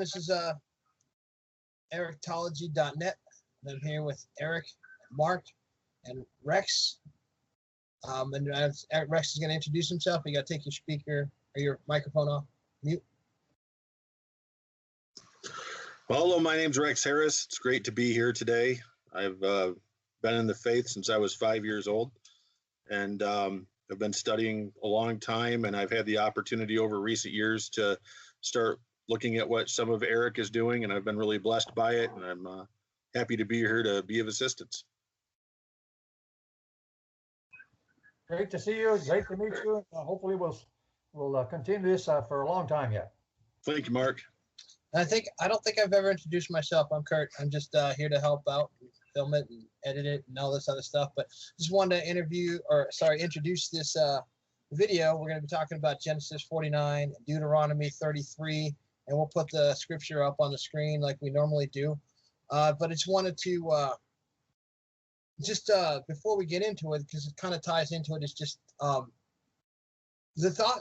This is erictology.net. I'm here with Eric, Mark, and Rex. And Rex is going to introduce himself. You got to take your speaker or your microphone off mute. Well, hello, my name's Rex Harris. It's great to be here today. I've been in the faith since I was 5 years old, and I've been studying a long time, and I've had the opportunity over recent years to start looking at what some of Eric is doing, and I've been really blessed by it, and I'm happy to be here to be of assistance. Great to see you. Great to meet you. Hopefully we'll continue this for a long time yet. Thank you, Mark. I don't think I've ever introduced myself. I'm Kurt. I'm just here to help out, and film it, and edit it, and all this other stuff. But just wanted to introduce this video. We're going to be talking about Genesis 49, Deuteronomy 33, and we'll put the scripture up on the screen like we normally do. But I just wanted to before we get into it, because it kind of ties into it, is just the thought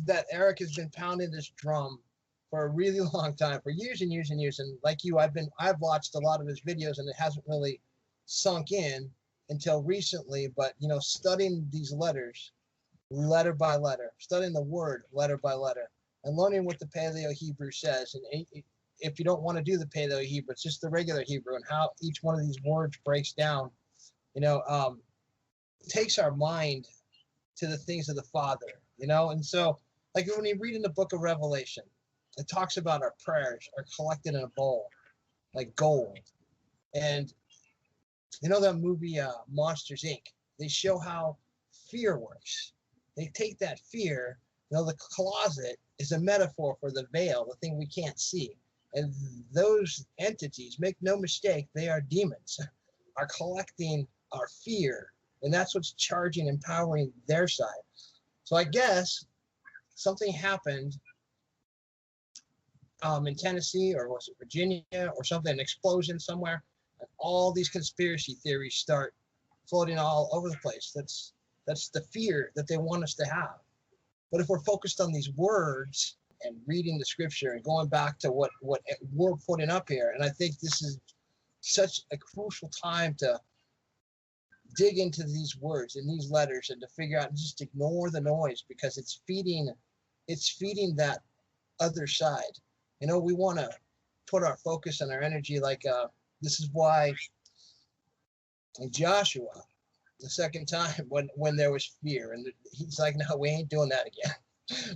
that Eric has been pounding this drum for a really long time, for years and years and years. And like you, I've watched a lot of his videos, and it hasn't really sunk in until recently. But studying these letters, letter by letter, studying the word letter by letter, and learning what the Paleo Hebrew says. And if you don't want to do the Paleo Hebrew, it's just the regular Hebrew, and how each one of these words breaks down, takes our mind to the things of the Father, And so, like when you read in the book of Revelation, it talks about our prayers are collected in a bowl, like gold. And that movie Monsters, Inc.? They show how fear works. They take that fear, the closet is a metaphor for the veil, the thing we can't see. And those entities, make no mistake, they are demons, are collecting our fear. And that's what's charging and powering their side. So I guess something happened in Tennessee, or was it Virginia or something, an explosion somewhere, and all these conspiracy theories start floating all over the place. That's the fear that they want us to have. But if we're focused on these words and reading the scripture and going back to what we're putting up here, and I think this is such a crucial time to dig into these words and these letters and to figure out and just ignore the noise, because it's feeding that other side. We want to put our focus and our energy this is why Joshua, the second time when there was fear, and he's like, no, we ain't doing that again.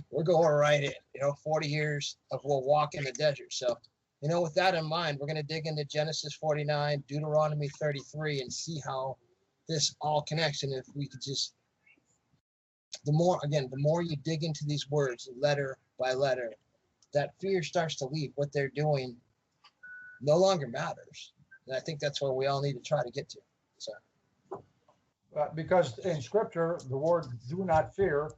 We're going right in, 40 years of we'll walk in the desert. So, with that in mind, we're going to dig into Genesis 49, Deuteronomy 33, and see how this all connects. And if we could just, the more you dig into these words, letter by letter, that fear starts to leave. What they're doing no longer matters. And I think that's where we all need to try to get to. So, because in Scripture, the word "do not fear"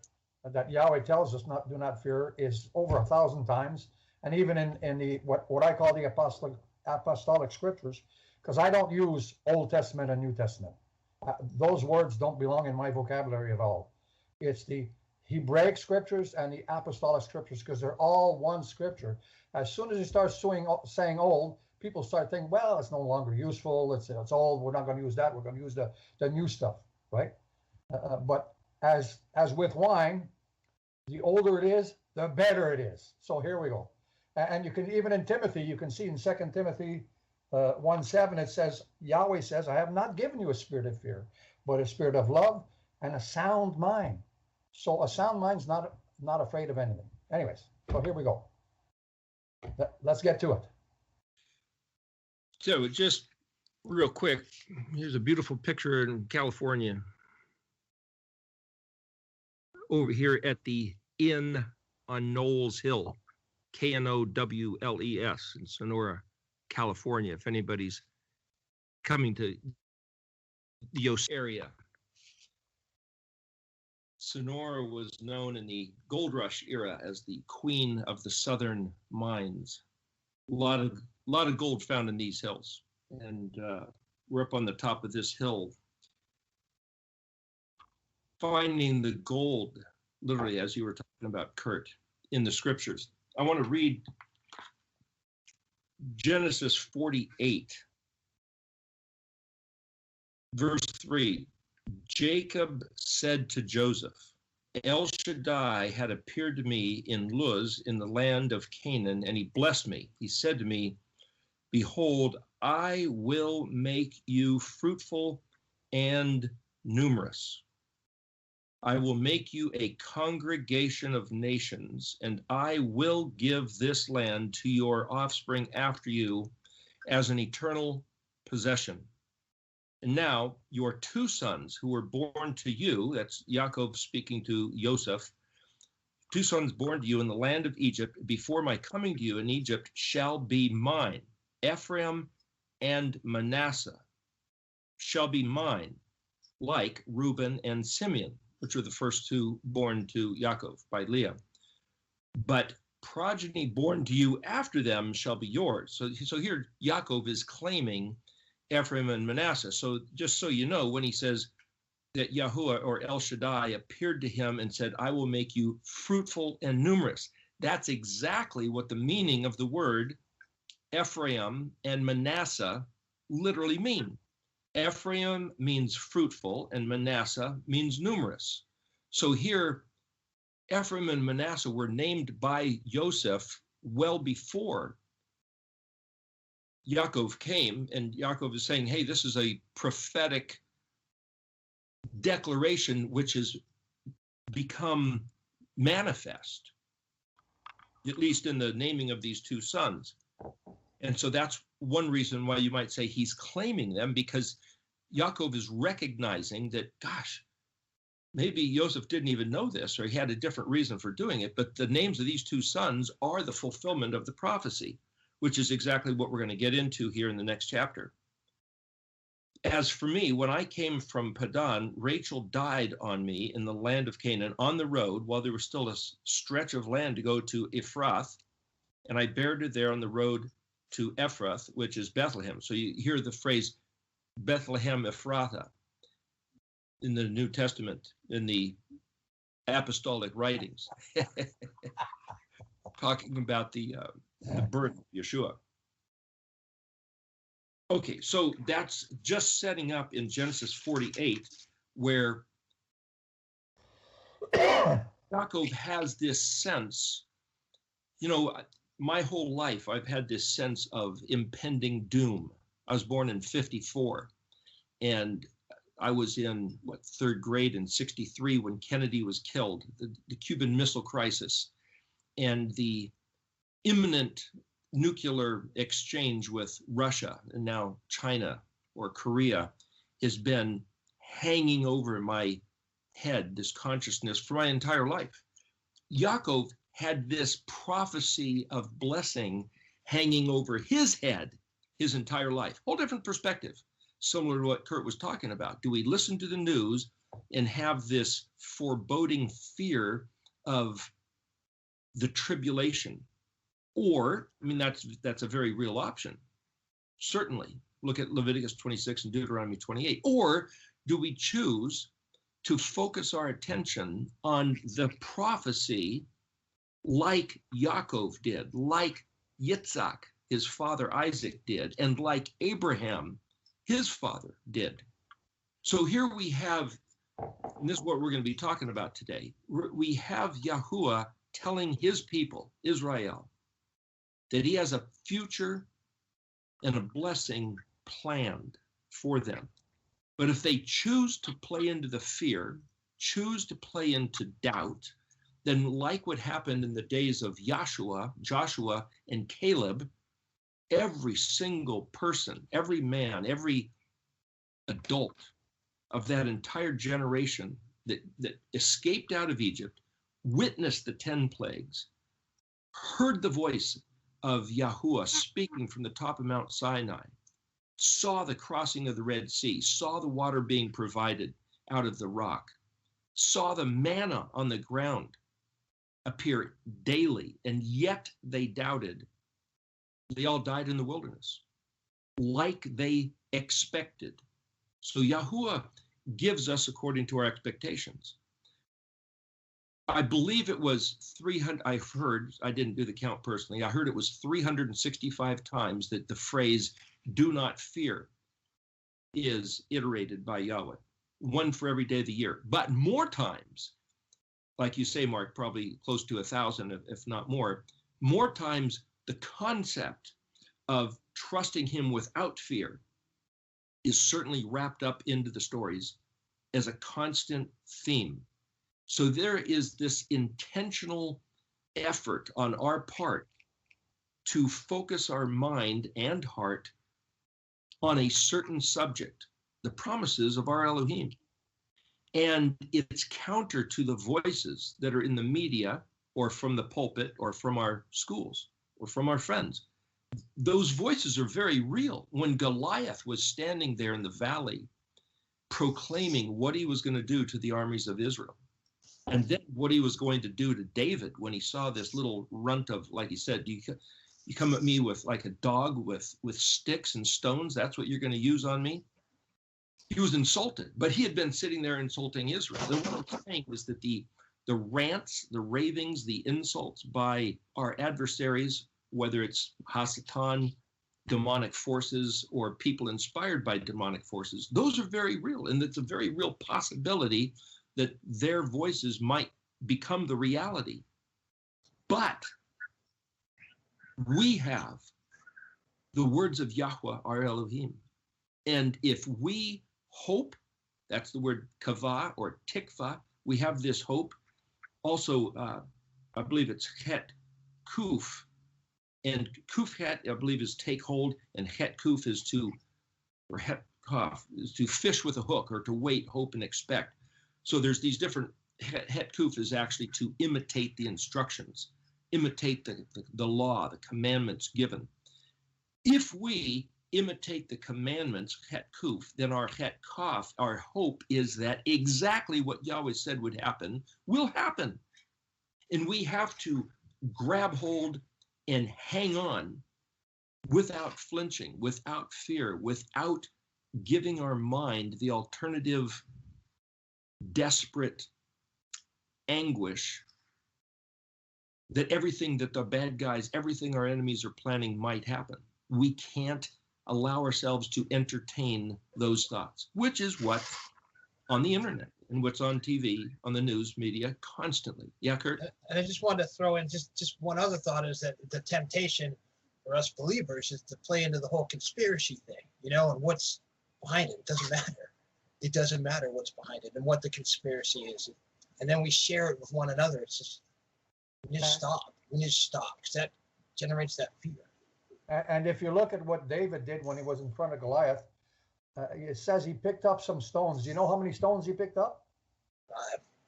that Yahweh tells us do not fear is over 1,000 times, and even in the what I call the apostolic scriptures, because I don't use Old Testament and New Testament. Those words don't belong in my vocabulary at all. It's the Hebraic scriptures and the apostolic scriptures, because they're all one scripture. As soon as you start saying old, people start thinking, well, it's no longer useful, it's old, we're not going to use that, we're going to use the new stuff, right? But as with wine, the older it is, the better it is. So here we go. And you can, even in Timothy, you can see in 2 Timothy 1:7, it says, Yahweh says, I have not given you a spirit of fear, but a spirit of love and a sound mind. So a sound mind's not afraid of anything. Anyways, so here we go. Let's get to it. So just real quick, here's a beautiful picture in California. Over here at the Inn on Knowles Hill, Knowles in Sonora, California, if anybody's coming to the Yosemite area. Sonora was known in the gold rush era as the queen of the southern mines. A lot of gold found in these hills. And we're up on the top of this hill, finding the gold, literally, as you were talking about, Kurt, in the scriptures. I want to read Genesis 48, verse 3, Jacob said to Joseph, El Shaddai had appeared to me in Luz in the land of Canaan, and he blessed me. He said to me, behold, I will make you fruitful and numerous. I will make you a congregation of nations, and I will give this land to your offspring after you as an eternal possession. And now your two sons who were born to you, that's Yaakov speaking to Joseph, two sons born to you in the land of Egypt before my coming to you in Egypt shall be mine. Ephraim and Manasseh shall be mine, like Reuben and Simeon, which are the first two born to Yaakov by Leah. But progeny born to you after them shall be yours. So here Yaakov is claiming Ephraim and Manasseh. So just so you know, when he says that Yahuwah or El Shaddai appeared to him and said, I will make you fruitful and numerous, that's exactly what the meaning of the word Ephraim and Manasseh literally mean. Ephraim means fruitful and Manasseh means numerous. So here, Ephraim and Manasseh were named by Joseph well before Yaakov came, and Yaakov is saying, hey, this is a prophetic declaration which has become manifest, at least in the naming of these two sons. And so that's one reason why you might say he's claiming them, because Yaakov is recognizing that, gosh, maybe Joseph didn't even know this, or he had a different reason for doing it, but the names of these two sons are the fulfillment of the prophecy, which is exactly what we're going to get into here in the next chapter. As for me, when I came from Padan, Rachel died on me in the land of Canaan on the road while there was still a stretch of land to go to Ephrath, and I buried her there on the road to Ephrath, which is Bethlehem. So you hear the phrase Bethlehem Ephrathah in the New Testament, in the apostolic writings, talking about the birth of Yeshua. Okay, so that's just setting up in Genesis 48, where Yaakov has this sense, my whole life I've had this sense of impending doom. I was born in 54, and I was in third grade in 63 when Kennedy was killed, the Cuban Missile Crisis, and the imminent nuclear exchange with Russia and now China or Korea has been hanging over my head, this consciousness, for my entire life. Yaakov had this prophecy of blessing hanging over his head his entire life. Whole different perspective, similar to what Kurt was talking about. Do we listen to the news and have this foreboding fear of the tribulation? Or, that's a very real option. Certainly, look at Leviticus 26 and Deuteronomy 28. Or do we choose to focus our attention on the prophecy like Yaakov did, like Yitzhak, his father Isaac did, and like Abraham, his father did? So here we have, and this is what we're going to be talking about today, we have Yahuwah telling his people, Israel, that he has a future and a blessing planned for them. But if they choose to play into the fear, choose to play into doubt, then like what happened in the days of Joshua and Caleb, every single person, every man, every adult of that entire generation that escaped out of Egypt, witnessed the 10 plagues, heard the voice of Yahuwah speaking from the top of Mount Sinai, saw the crossing of the Red Sea, saw the water being provided out of the rock, saw the manna on the ground appear daily, and yet they doubted. They all died in the wilderness, like they expected. So Yahuwah gives us according to our expectations. I believe it was 300. I didn't do the count personally. I heard it was 365 times that the phrase "do not fear" is iterated by Yahweh, one for every day of the year. But more times, like you say, Mark, probably close to 1,000, if not more times the concept of trusting him without fear is certainly wrapped up into the stories as a constant theme. So there is this intentional effort on our part to focus our mind and heart on a certain subject, the promises of our Elohim. And it's counter to the voices that are in the media or from the pulpit or from our schools or from our friends. Those voices are very real. When Goliath was standing there in the valley proclaiming what he was going to do to the armies of Israel, and then what he was going to do to David when he saw this little runt of, like he said, you come at me with like a dog with sticks and stones, that's what you're going to use on me? He was insulted, but he had been sitting there insulting Israel. And what I'm saying is that the rants, the ravings, the insults by our adversaries, whether it's Hasatan, demonic forces, or people inspired by demonic forces, those are very real. And it's a very real possibility that their voices might become the reality. But we have the words of Yahweh, our Elohim. And if we hope, that's the word kavah or tikva, we have this hope. Also, I believe it's het kuf. And kuf het, I believe, is take hold, and het kuf is to, or het kaf, is to fish with a hook or to wait, hope, and expect. So there's these different, het kuf is actually to imitate the instructions, imitate the law, the commandments given. If we imitate the commandments, het kuf, then our het kaf, our hope is that exactly what Yahweh said would happen will happen. And we have to grab hold and hang on without flinching, without fear, without giving our mind the alternative desperate anguish that everything that the bad guys, everything our enemies are planning might happen. We can't allow ourselves to entertain those thoughts, which is what on the internet and what's on TV, on the news media constantly. Yeah, Kurt? And I just wanted to throw in just one other thought is that the temptation for us believers is to play into the whole conspiracy thing, and what's behind it. It doesn't matter. It doesn't matter what's behind it and what the conspiracy is. And then we share it with one another. It's just, we need to stop. We need to stop because that generates that fear. And if you look at what David did when he was in front of Goliath, it says he picked up some stones. Do you know how many stones he picked up?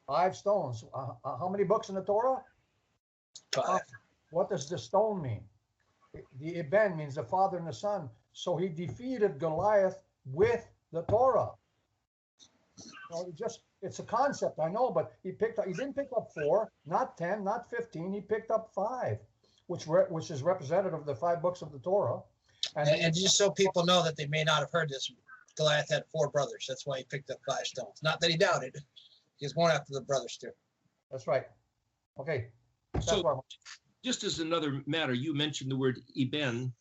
5 stones. How many books in the Torah? 5. What does the stone mean? The Eben means the Father and the Son. So he defeated Goliath with the Torah. It's a concept, I know, but he didn't pick up 4, not 10, not 15. He picked up 5, which is representative of the 5 books of the Torah. And just so people know that they may not have heard this, Goliath had 4 brothers. That's why he picked up 5 stones. Not that he doubted. He was going after the brothers too. That's right. Okay. So just as another matter, you mentioned the word Eben,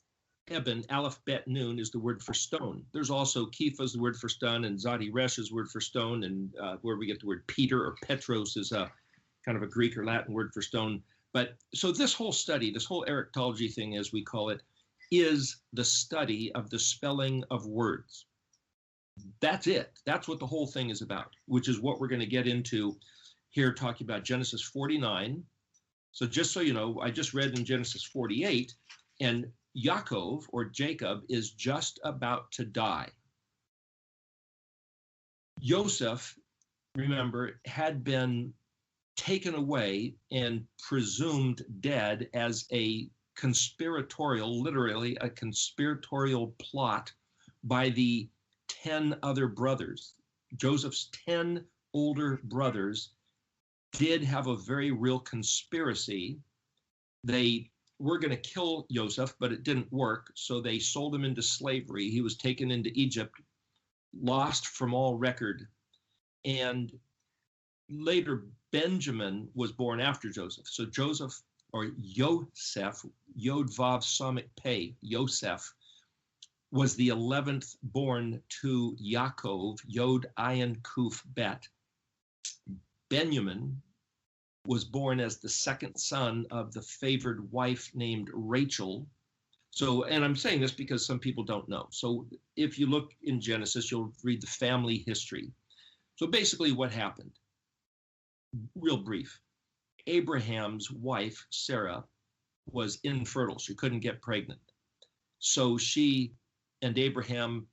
Aleph Bet Nun is the word for stone. There's also Kepha is the word for stone, and Zadi Resh is the word for stone, and where we get the word Peter or Petros is a kind of a Greek or Latin word for stone. But so this whole study, this whole Erectology thing, as we call it, is the study of the spelling of words. That's it. That's what the whole thing is about, which is what we're going to get into here, talking about Genesis 49. So just so you know, I just read in Genesis 48, and Yaakov, or Jacob, is just about to die. Joseph, remember, had been taken away and presumed dead as a conspiratorial, literally a conspiratorial plot by the 10 other brothers. Joseph's 10 older brothers did have a very real conspiracy. They were going to kill Joseph, but it didn't work, so they sold him into slavery. He was taken into Egypt, lost from all record. And later Benjamin was born after Joseph. So Joseph, or Yosef, Yod Vav Samik Pei, Yosef, was the 11th born to Yaakov, Yod Ayin Kuf Bet. Benjamin was born as the second son of the favored wife named Rachel. So, and I'm saying this because some people don't know. So if you look in Genesis, you'll read the family history. So basically what happened, real brief, Abraham's wife, Sarah, was infertile. She couldn't get pregnant. So she and Abraham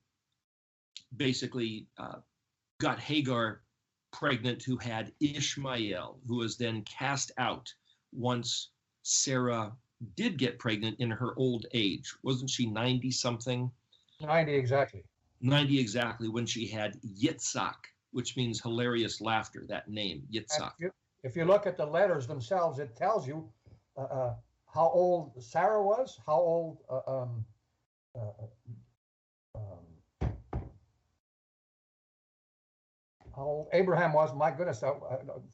basically got Hagar pregnant, who had Ishmael, who was then cast out once Sarah did get pregnant in her old age. Wasn't she 90 something? 90 exactly. 90 exactly, when she had Yitzhak, which means hilarious laughter, that name, Yitzhak. If you look at the letters themselves, it tells you how old Sarah was, how old how old Abraham was. My goodness, I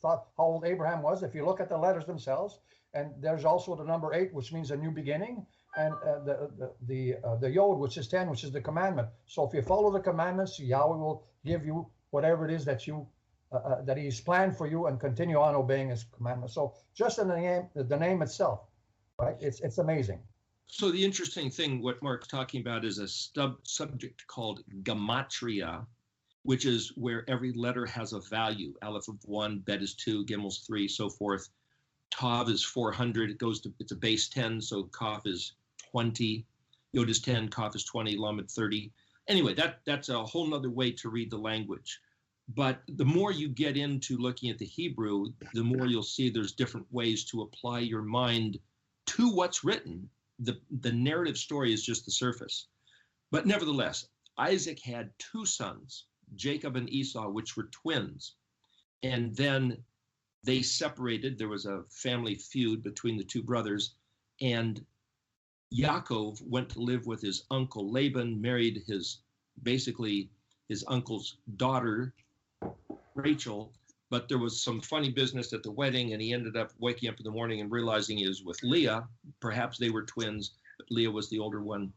thought how old Abraham was. If you look at the letters themselves, and there's also the number 8, which means a new beginning, and the Yod, which is 10, which is the commandment. So if you follow the commandments, Yahweh will give you whatever it is that you that He's planned for you, and continue on obeying His commandments. So just in the name itself, right? It's amazing. So the interesting thing, what Mark's talking about, is a subject called gematria, which is where every letter has a value. Aleph of 1, Bet is 2, Gimel's 3, so forth. Tav is 400. It's a base 10, so Kaf is 20. Yod is 10, Kaf is 20, Lamed 30. Anyway, that's a whole nother way to read the language. But the more you get into looking at the Hebrew, the more you'll see there's different ways to apply your mind to what's written. The narrative story is just the surface. But nevertheless, Isaac had 2 sons, Jacob and Esau, which were twins. And then they separated. There was a family feud between the 2 brothers. And Yaakov went to live with his uncle Laban, married his uncle's daughter, Rachel. But there was some funny business at the wedding, and he ended up waking up in the morning and realizing he was with Leah. Perhaps they were twins, but Leah was the older one.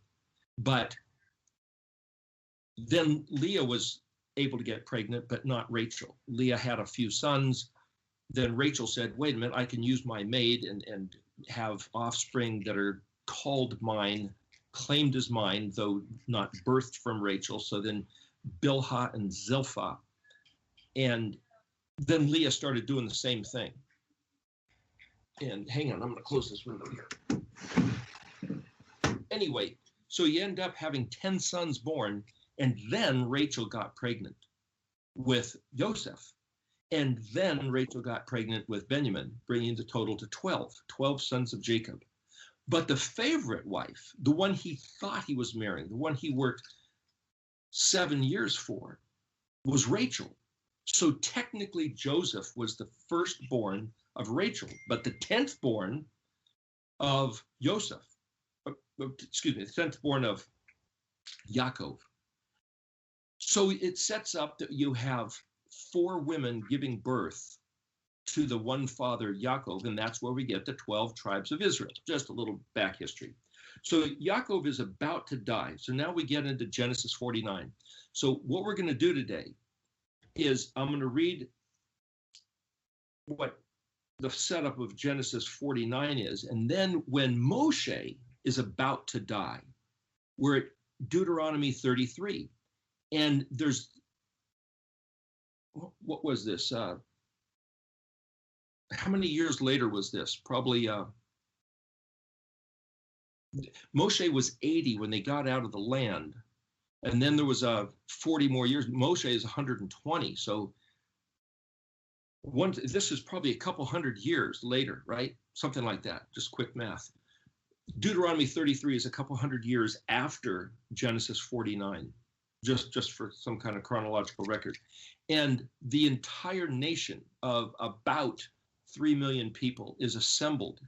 But then Leah was able to get pregnant, but not Rachel. Leah had a few sons. Then Rachel said, wait a minute, I can use my maid and have offspring that are called mine, claimed as mine, though not birthed from Rachel. So then Bilhah and Zilpah. And then Leah started doing the same thing. And hang on, I'm going to close this window here. Anyway, so you end up having 10 sons born, and then Rachel got pregnant with Joseph. And then Rachel got pregnant with Benjamin, bringing the total to 12 sons of Jacob. But the favorite wife, the one he thought he was marrying, the one he worked 7 years for, was Rachel. So technically Joseph was the firstborn of Rachel, but the 10th born of Joseph, the 10th born of Yaakov. So it sets up that you have 4 women giving birth to the one father, Yaakov, and that's where we get the 12 tribes of Israel. Just a little back history. So Yaakov is about to die. So now we get into Genesis 49. So what we're going to do today is I'm going to read what the setup of Genesis 49 is. And then when Moshe is about to die, we're at Deuteronomy 33. And there's, what was this? How many years later was this? Probably, Moshe was 80 when they got out of the land. And then there was 40 more years. Moshe is 120. So this is probably a couple hundred years later, right? Something like that. Just quick math. Deuteronomy 33 is a couple hundred years after Genesis 49, just for some kind of chronological record. And the entire nation of about 3 million people is assembled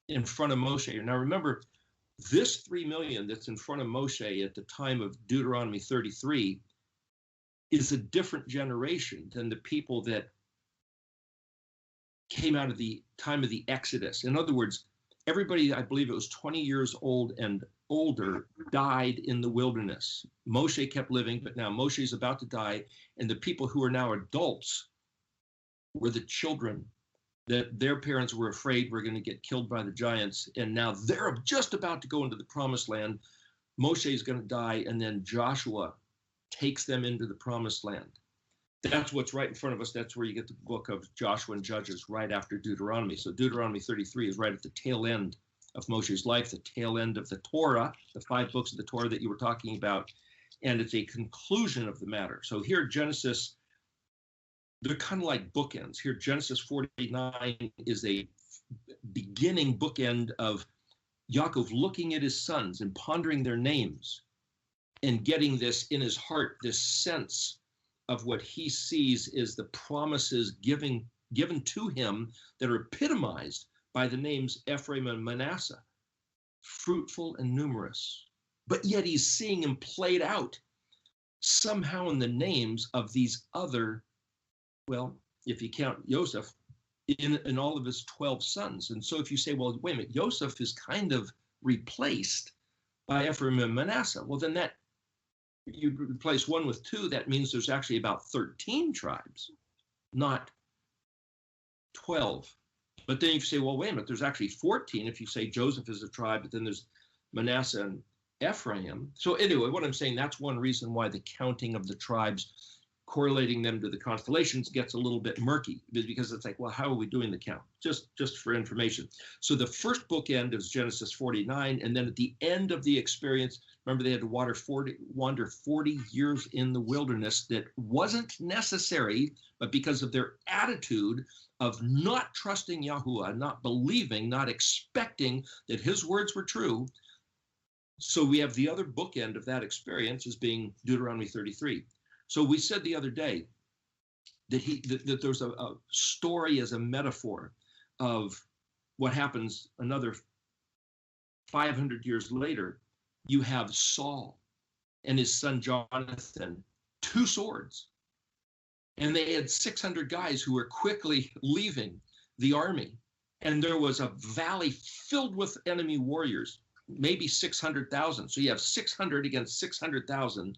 in front of Moshe. Now remember, this 3 million that's in front of Moshe at the time of Deuteronomy 33 is a different generation than the people that came out of the time of the Exodus. In other words, everybody, I believe it was 20 years old and older, died in the wilderness. Moshe kept living, but now Moshe is about to die, and the people who are now adults were the children that their parents were afraid were going to get killed by the giants, and now they're just about to go into the promised land. Moshe is going to die, and then Joshua takes them into the promised land. That's what's right in front of us. That's where you get the book of Joshua and Judges right after Deuteronomy. So Deuteronomy 33 is right at the tail end of Moshe's life, the tail end of the Torah, the 5 books of the Torah that you were talking about, and it's a conclusion of the matter. So here, Genesis, they're kind of like bookends. Here, Genesis 49 is a beginning bookend of Yaakov looking at his sons and pondering their names and getting this in his heart, this sense of what he sees is the promises given to him that are epitomized by the names Ephraim and Manasseh, fruitful and numerous. But yet he's seeing them played out somehow in the names of these other, well, if you count Joseph, in all of his 12 sons. And so if you say, well, wait a minute, Joseph is kind of replaced by Ephraim and Manasseh, well, then that you replace 1 with 2, that means there's actually about 13 tribes, not 12. But then you say, well, wait a minute, there's actually 14 if you say Joseph is a tribe, but then there's Manasseh and Ephraim. So anyway, what I'm saying, that's one reason why the counting of the tribes, correlating them to the constellations, gets a little bit murky, because it's like, well, how are we doing the count? Just for information. So the first bookend is Genesis 49, and then at the end of the experience, remember they had to wander 40 years in the wilderness. That wasn't necessary, but because of their attitude of not trusting Yahuwah, not believing, not expecting that his words were true. So we have the other bookend of that experience as being Deuteronomy 33. So we said the other day that there's a story as a metaphor of what happens another 500 years later. You have Saul and his son Jonathan, 2 swords. And they had 600 guys who were quickly leaving the army. And there was a valley filled with enemy warriors, maybe 600,000. So you have 600 against 600,000.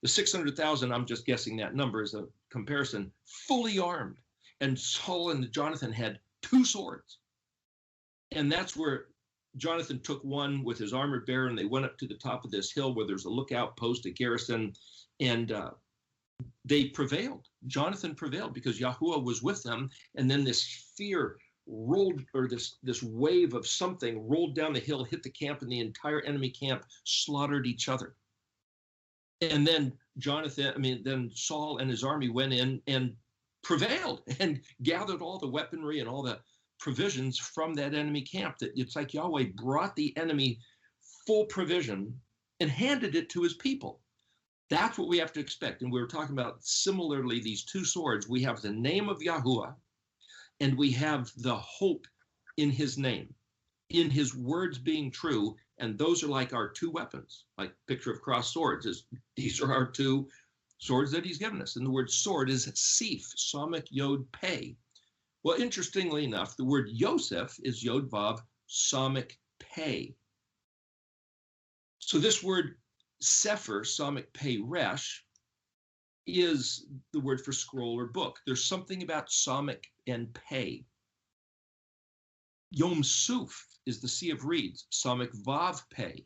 The 600,000, I'm just guessing that number as a comparison, fully armed. And Saul and Jonathan had 2 swords. And that's where Jonathan took one with his armored bearer, and they went up to the top of this hill where there's a lookout post, a garrison, and they prevailed. Jonathan prevailed because Yahuwah was with them. And then this fear rolled, or this wave of something rolled down the hill, hit the camp, and the entire enemy camp slaughtered each other. And then then Saul and his army went in and prevailed and gathered all the weaponry and all the provisions from that enemy camp. That it's like Yahweh brought the enemy full provision and handed it to his people. That's what we have to expect. And we were talking about similarly these 2 swords. We have the name of Yahuwah, and we have the hope in his name, in his words being true. And those are like our 2 weapons, like picture of crossed swords. These are our 2 swords that he's given us. And the word sword is sif, samek yod pei. Well, interestingly enough, the word Yosef is yod vav samek pei. So this word sefer, samek pei resh, is the word for scroll or book. There's something about samek and pei. Yom Suf is the Sea of Reeds, Samek Vav Pei,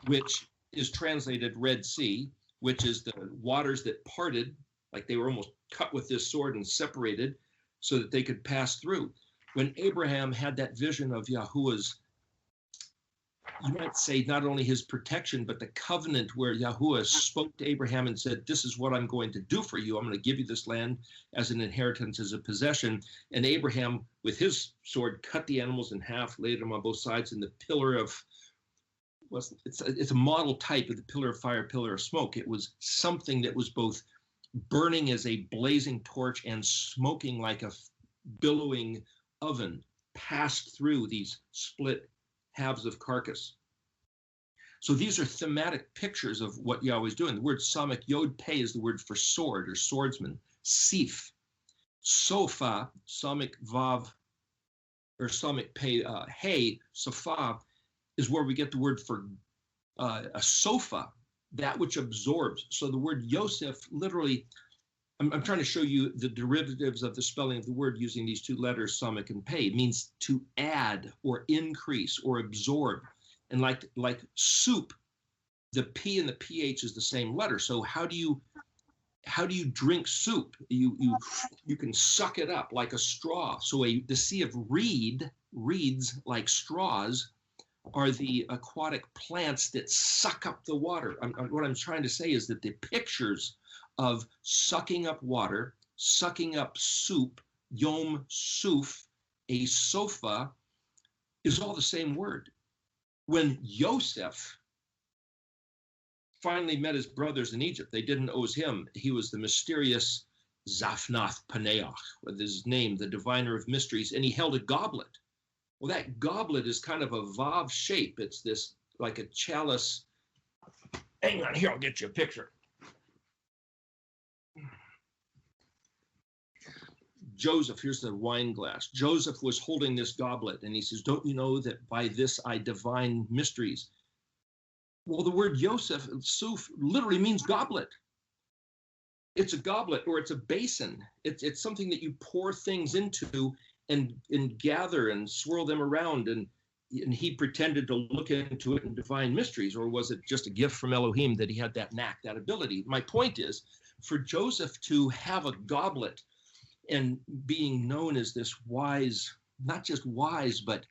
which is translated Red Sea, which is the waters that parted, like they were almost cut with this sword and separated so that they could pass through. When Abraham had that vision of Yahuwah's, you might say not only his protection, but the covenant where Yahuwah spoke to Abraham and said, this is what I'm going to do for you. I'm going to give you this land as an inheritance, as a possession. And Abraham, with his sword, cut the animals in half, laid them on both sides, and the pillar of, it's a model type of the pillar of fire, pillar of smoke. It was something that was both burning as a blazing torch and smoking like a billowing oven, passed through these split halves of carcass. So these are thematic pictures of what Yahweh's doing. The word samek yod pei is the word for sword or swordsman. Sif Sofa, Samik Vav, or Samik Pei, Hey, Sofa, is where we get the word for a sofa, that which absorbs. So the word Yosef literally, I'm trying to show you the derivatives of the spelling of the word using these two letters, Samik and Pei. It means to add or increase or absorb. And like soup, the P and the PH is the same letter. So how do you drink soup? You can suck it up like a straw. So the sea of reeds like straws are the aquatic plants that suck up the water. What I'm trying to say is that the pictures of sucking up water, sucking up soup, yom suf, a sofa, is all the same word. When Yosef finally met his brothers in Egypt, they didn't owe him. He was the mysterious Zaphnath Paneach, with his name, the diviner of mysteries, and he held a goblet. Well, that goblet is kind of a Vav shape. It's this, like a chalice. Hang on, here, I'll get you a picture. Joseph, here's the wine glass. Joseph was holding this goblet, and he says, don't you know that by this I divine mysteries? Well, the word Yosef, Suf, literally means goblet. It's a goblet, or it's a basin. It's something that you pour things into and gather and swirl them around. And he pretended to look into it in divine mysteries, or was it just a gift from Elohim that he had that knack, that ability? My point is, for Joseph to have a goblet and being known as this wise, not just wise, but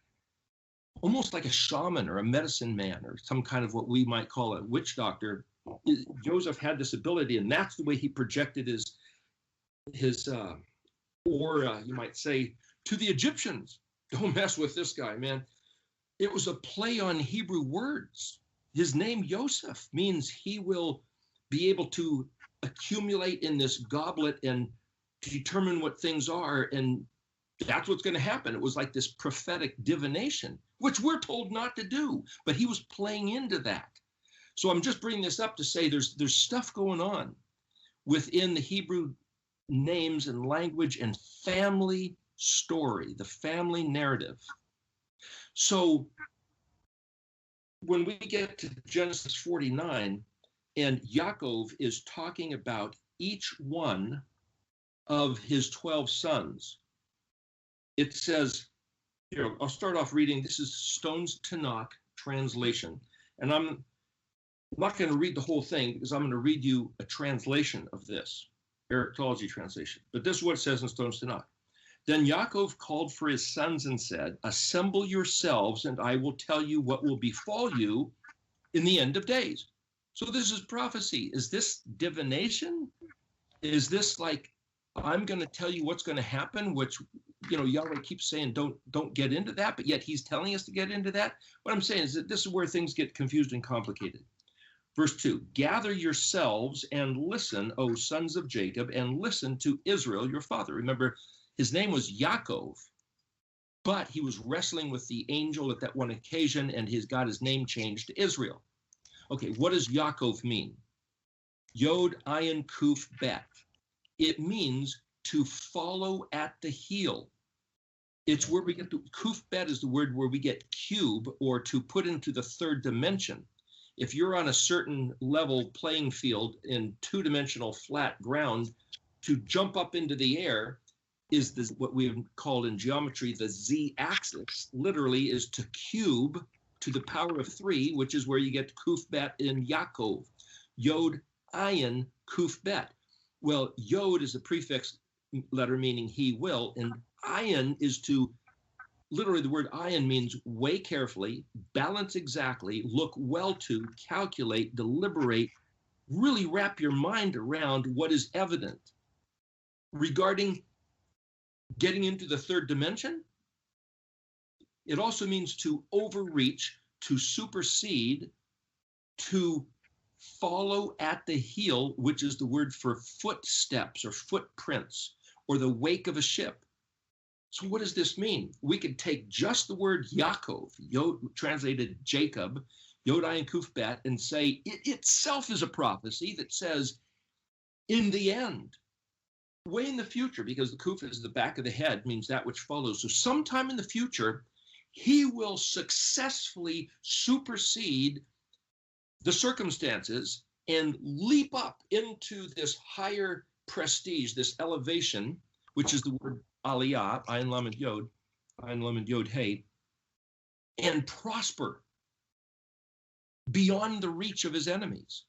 almost like a shaman or a medicine man or some kind of what we might call a witch doctor, Joseph had this ability, and that's the way he projected his aura, you might say, to the Egyptians. Don't mess with this guy, man. It was a play on Hebrew words. His name, Yosef, means he will be able to accumulate in this goblet and determine what things are, and that's what's going to happen. It was like this prophetic divination, which we're told not to do, but he was playing into that. So I'm just bringing this up to say there's stuff going on within the Hebrew names and language and family story, the family narrative. So when we get to Genesis 49, and Yaakov is talking about each one of his 12 sons, it says, here, I'll start off reading. This is Stone's Tanakh translation. And I'm not going to read the whole thing because I'm going to read you a translation of this, Erictology translation. But this is what it says in Stone's Tanakh. Then Yaakov called for his sons and said, assemble yourselves, and I will tell you what will befall you in the end of days. So this is prophecy. Is this divination? Is this like, I'm going to tell you what's going to happen, which, you know, Yahweh keeps saying, don't get into that, but yet he's telling us to get into that. What I'm saying is that this is where things get confused and complicated. Verse 2, gather yourselves and listen, O sons of Jacob, and listen to Israel, your father. Remember, his name was Yaakov, but he was wrestling with the angel at that one occasion, and got his name changed to Israel. Okay, what does Yaakov mean? Yod, Ayin, Kuf, Bet. It means to follow at the heel. It's where we get to, Kuf, Bet is the word where we get cube, or to put into the third dimension. If you're on a certain level playing field in two-dimensional flat ground, to jump up into the air is what we have called in geometry the z-axis. Literally is to cube to the power of 3, which is where you get Kuf Bet in Yaakov. Yod, Ayin, Kuf Bet. Well, Yod is a prefix letter meaning he will, and Ayin is to, literally the word ayin means weigh carefully, balance exactly, look well to, calculate, deliberate, really wrap your mind around what is evident. Regarding getting into the third dimension, it also means to overreach, to supersede, to follow at the heel, which is the word for footsteps or footprints, or the wake of a ship. So what does this mean? We could take just the word Yaakov, Yod, translated Jacob, Yod Ayin Kuf Bet, and say it itself is a prophecy that says, in the end, way in the future, because the kuf is the back of the head, means that which follows. So sometime in the future, he will successfully supersede the circumstances and leap up into this higher prestige, this elevation, which is the word aliyah, ayin lamed yod hey, and prosper beyond the reach of his enemies.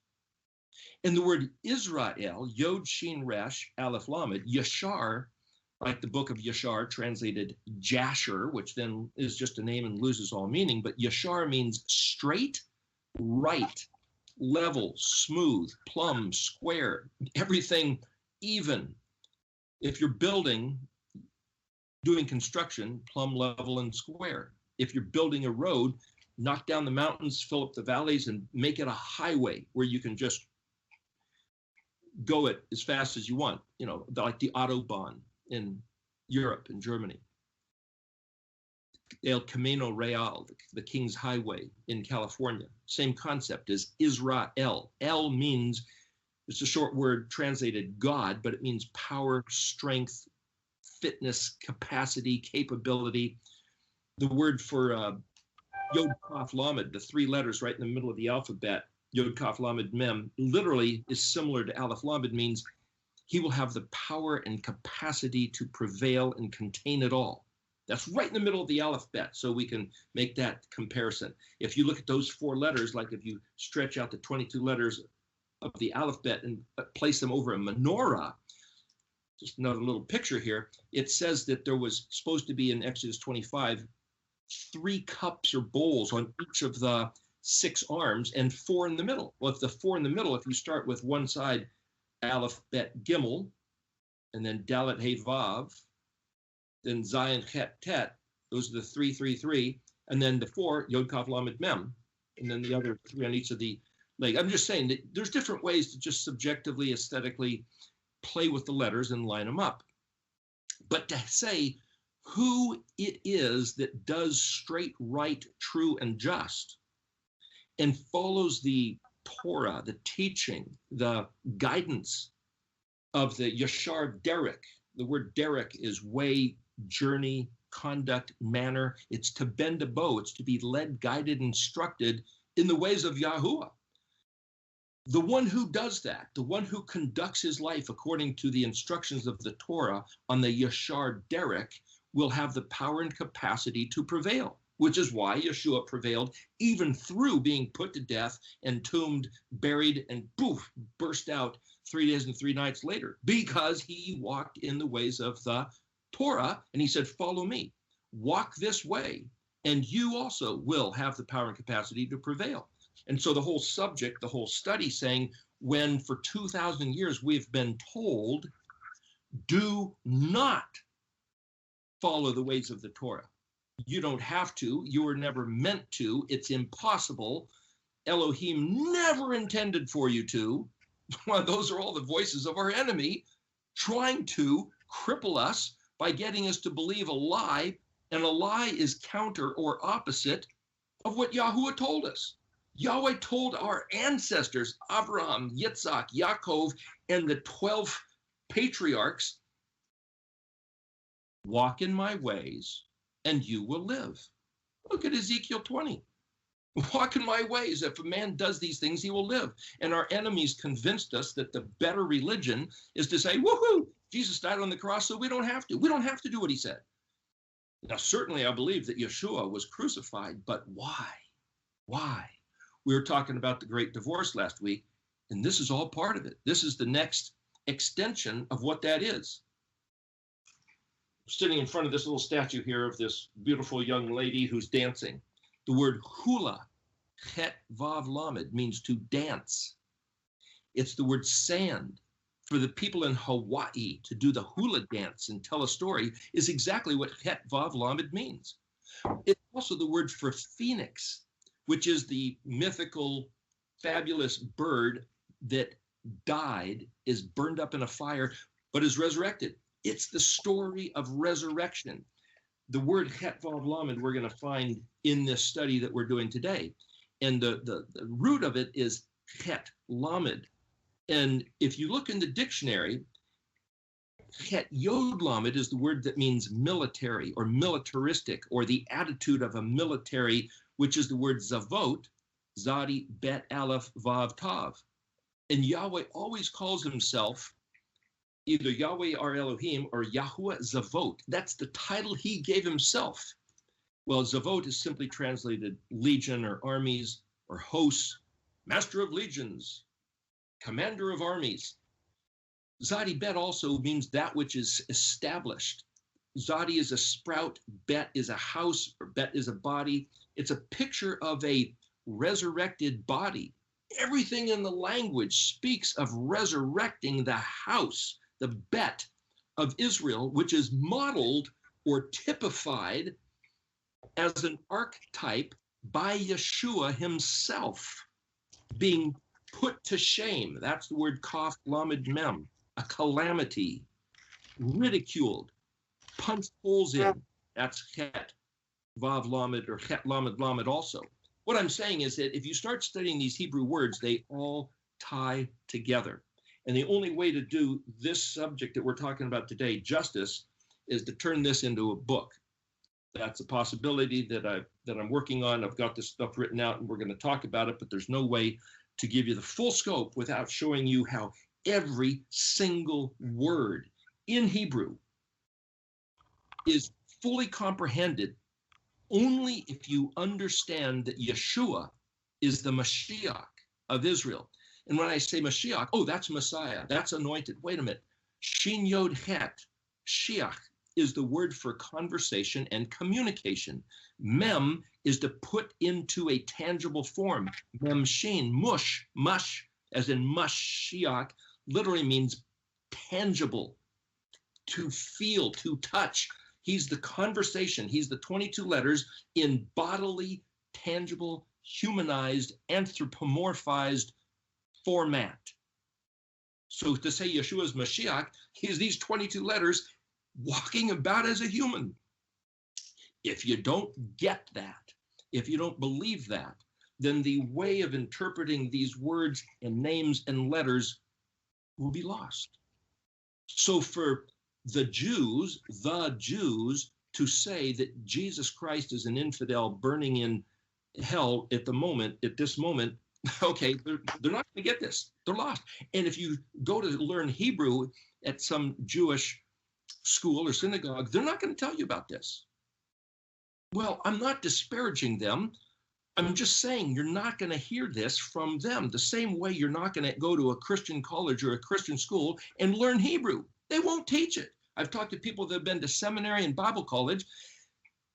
And the word Israel, Yod Shin Resh, Aleph Lamed, Yashar, like the book of Yashar, translated Jasher, which then is just a name and loses all meaning, but Yashar means straight, right, level, smooth, plumb, square, everything even. If you're building, doing construction, plumb, level, and square. If you're building a road, knock down the mountains, fill up the valleys, and make it a highway where you can just go it as fast as you want, like the Autobahn in Europe and Germany. El Camino Real, the King's Highway in California. Same concept as Israel. El means, it's a short word translated God, but it means power, strength, fitness, capacity, capability. The word for Yod Kaf Lamed, the three letters right in the middle of the alphabet, Yod Kaf Lamed Mem, literally is similar to Aleph Lamed, means he will have the power and capacity to prevail and contain it all. That's right in the middle of the alphabet, so we can make that comparison. If you look at those four letters, like if you stretch out the 22 letters of the alphabet and place them over a menorah, just another little picture here, it says that there was supposed to be in Exodus 25, 3 cups or bowls on each of the 6 arms and 4 in the middle. Well, if the 4 in the middle, if you start with one side, Aleph, Bet, Gimel, and then Dalet, Hey, Vav, then Zayin, Chet, Tet, those are the 3, 3, 3, and then the 4, Yod, Kaf, Lamed, Mem, and then the other 3 on each of the legs. I'm just saying that there's different ways to just subjectively, aesthetically play with the letters and line them up. But to say who it is that does straight, right, true, and just, and follows the Torah, the teaching, the guidance of the Yashar Derek. The word Derek is way, journey, conduct, manner. It's to bend a bow. It's to be led, guided, instructed in the ways of Yahuwah. The one who does that, the one who conducts his life according to the instructions of the Torah on the Yashar Derek, will have the power and capacity to prevail, which is why Yeshua prevailed even through being put to death, entombed, buried, and poof, burst out 3 days and 3 nights later, because he walked in the ways of the Torah, and he said, follow me, walk this way, and you also will have the power and capacity to prevail. And so the whole subject, the whole study saying, when for 2,000 years we've been told, do not follow the ways of the Torah. You don't have to. You were never meant to. It's impossible. Elohim never intended for you to. Well, those are all the voices of our enemy trying to cripple us by getting us to believe a lie, and a lie is counter or opposite of what Yahuwah told us. Yahweh told our ancestors, Abraham, Yitzhak, Yaakov, and the 12 patriarchs, walk in my ways and you will live. Look at Ezekiel 20. Walk in my ways. If a man does these things, he will live. And our enemies convinced us that the better religion is to say, woohoo, Jesus died on the cross, so we don't have to. We don't have to do what he said. Now, certainly I believe that Yeshua was crucified, but why? Why? We were talking about the great divorce last week, and this is all part of it. This is the next extension of what that is. I'm sitting in front of this little statue here of this beautiful young lady who's dancing. The word hula, chet vav lamed, means to dance. It's the word sand. For the people in Hawaii to do the hula dance and tell a story is exactly what chet vav lamed means. It's also the word for phoenix, which is the mythical, fabulous bird that died, is burned up in a fire, but is resurrected. It's the story of resurrection. The word chet vav lamed we're going to find in this study that we're doing today. And the root of it is chet lamed. And if you look in the dictionary, Het Yod Lamed is the word that means military or militaristic, or the attitude of a military, which is the word Zavot, Zadi Bet Aleph Vav Tav. And Yahweh always calls himself either Yahweh our Elohim or Yahuwah Zavot. That's the title he gave himself. Well, Zavot is simply translated legion or armies or hosts, master of legions, commander of armies. Zadi Bet also means that which is established. Zadi is a sprout, Bet is a house, or Bet is a body. It's a picture of a resurrected body. Everything in the language speaks of resurrecting the house, the Bet of Israel, which is modeled or typified as an archetype by Yeshua himself, being put to shame. That's the word Kaf Lamed Mem, a calamity, ridiculed, punched holes in. That's Het Vav Lamed, or Het Lamed Lamed also. What I'm saying is that if you start studying these Hebrew words, they all tie together. And the only way to do this subject that we're talking about today justice is to turn this into a book. That's a possibility that I'm working on. I've got this stuff written out and we're going to talk about it, but there's no way to give you the full scope without showing you how every single word in Hebrew is fully comprehended only if you understand that Yeshua is the Mashiach of Israel. And when I say Mashiach, oh, that's Messiah, that's anointed. Wait a minute. Shin Yod Het, Shiach, is the word for conversation and communication. Mem is to put into a tangible form. Mem Shin, mush, as in Mashiach, literally means tangible, to feel, to touch. He's the conversation. He's the 22 letters in bodily, tangible, humanized, anthropomorphized format. So to say Yeshua's Mashiach, he's these 22 letters walking about as a human. If you don't get that, if you don't believe that, then the way of interpreting these words and names and letters will be lost. So for the Jews to say that Jesus Christ is an infidel burning in hell at this moment, okay, they're not going to get this. They're lost. And if you go to learn Hebrew at some Jewish school or synagogue, they're not going to tell you about this. Well, I'm not disparaging them. I'm just saying you're not going to hear this from them. The same way you're not going to go to a Christian college or a Christian school and learn Hebrew. They won't teach it. I've talked to people that have been to seminary and Bible college.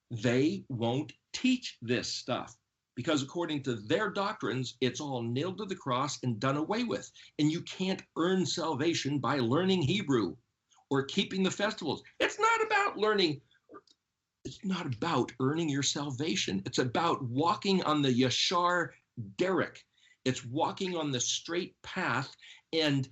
They won't teach this stuff because according to their doctrines, it's all nailed to the cross and done away with. And you can't earn salvation by learning Hebrew or keeping the festivals. It's not about learning. It's not about earning your salvation. It's about walking on the Yashar Derek. It's walking on the straight path and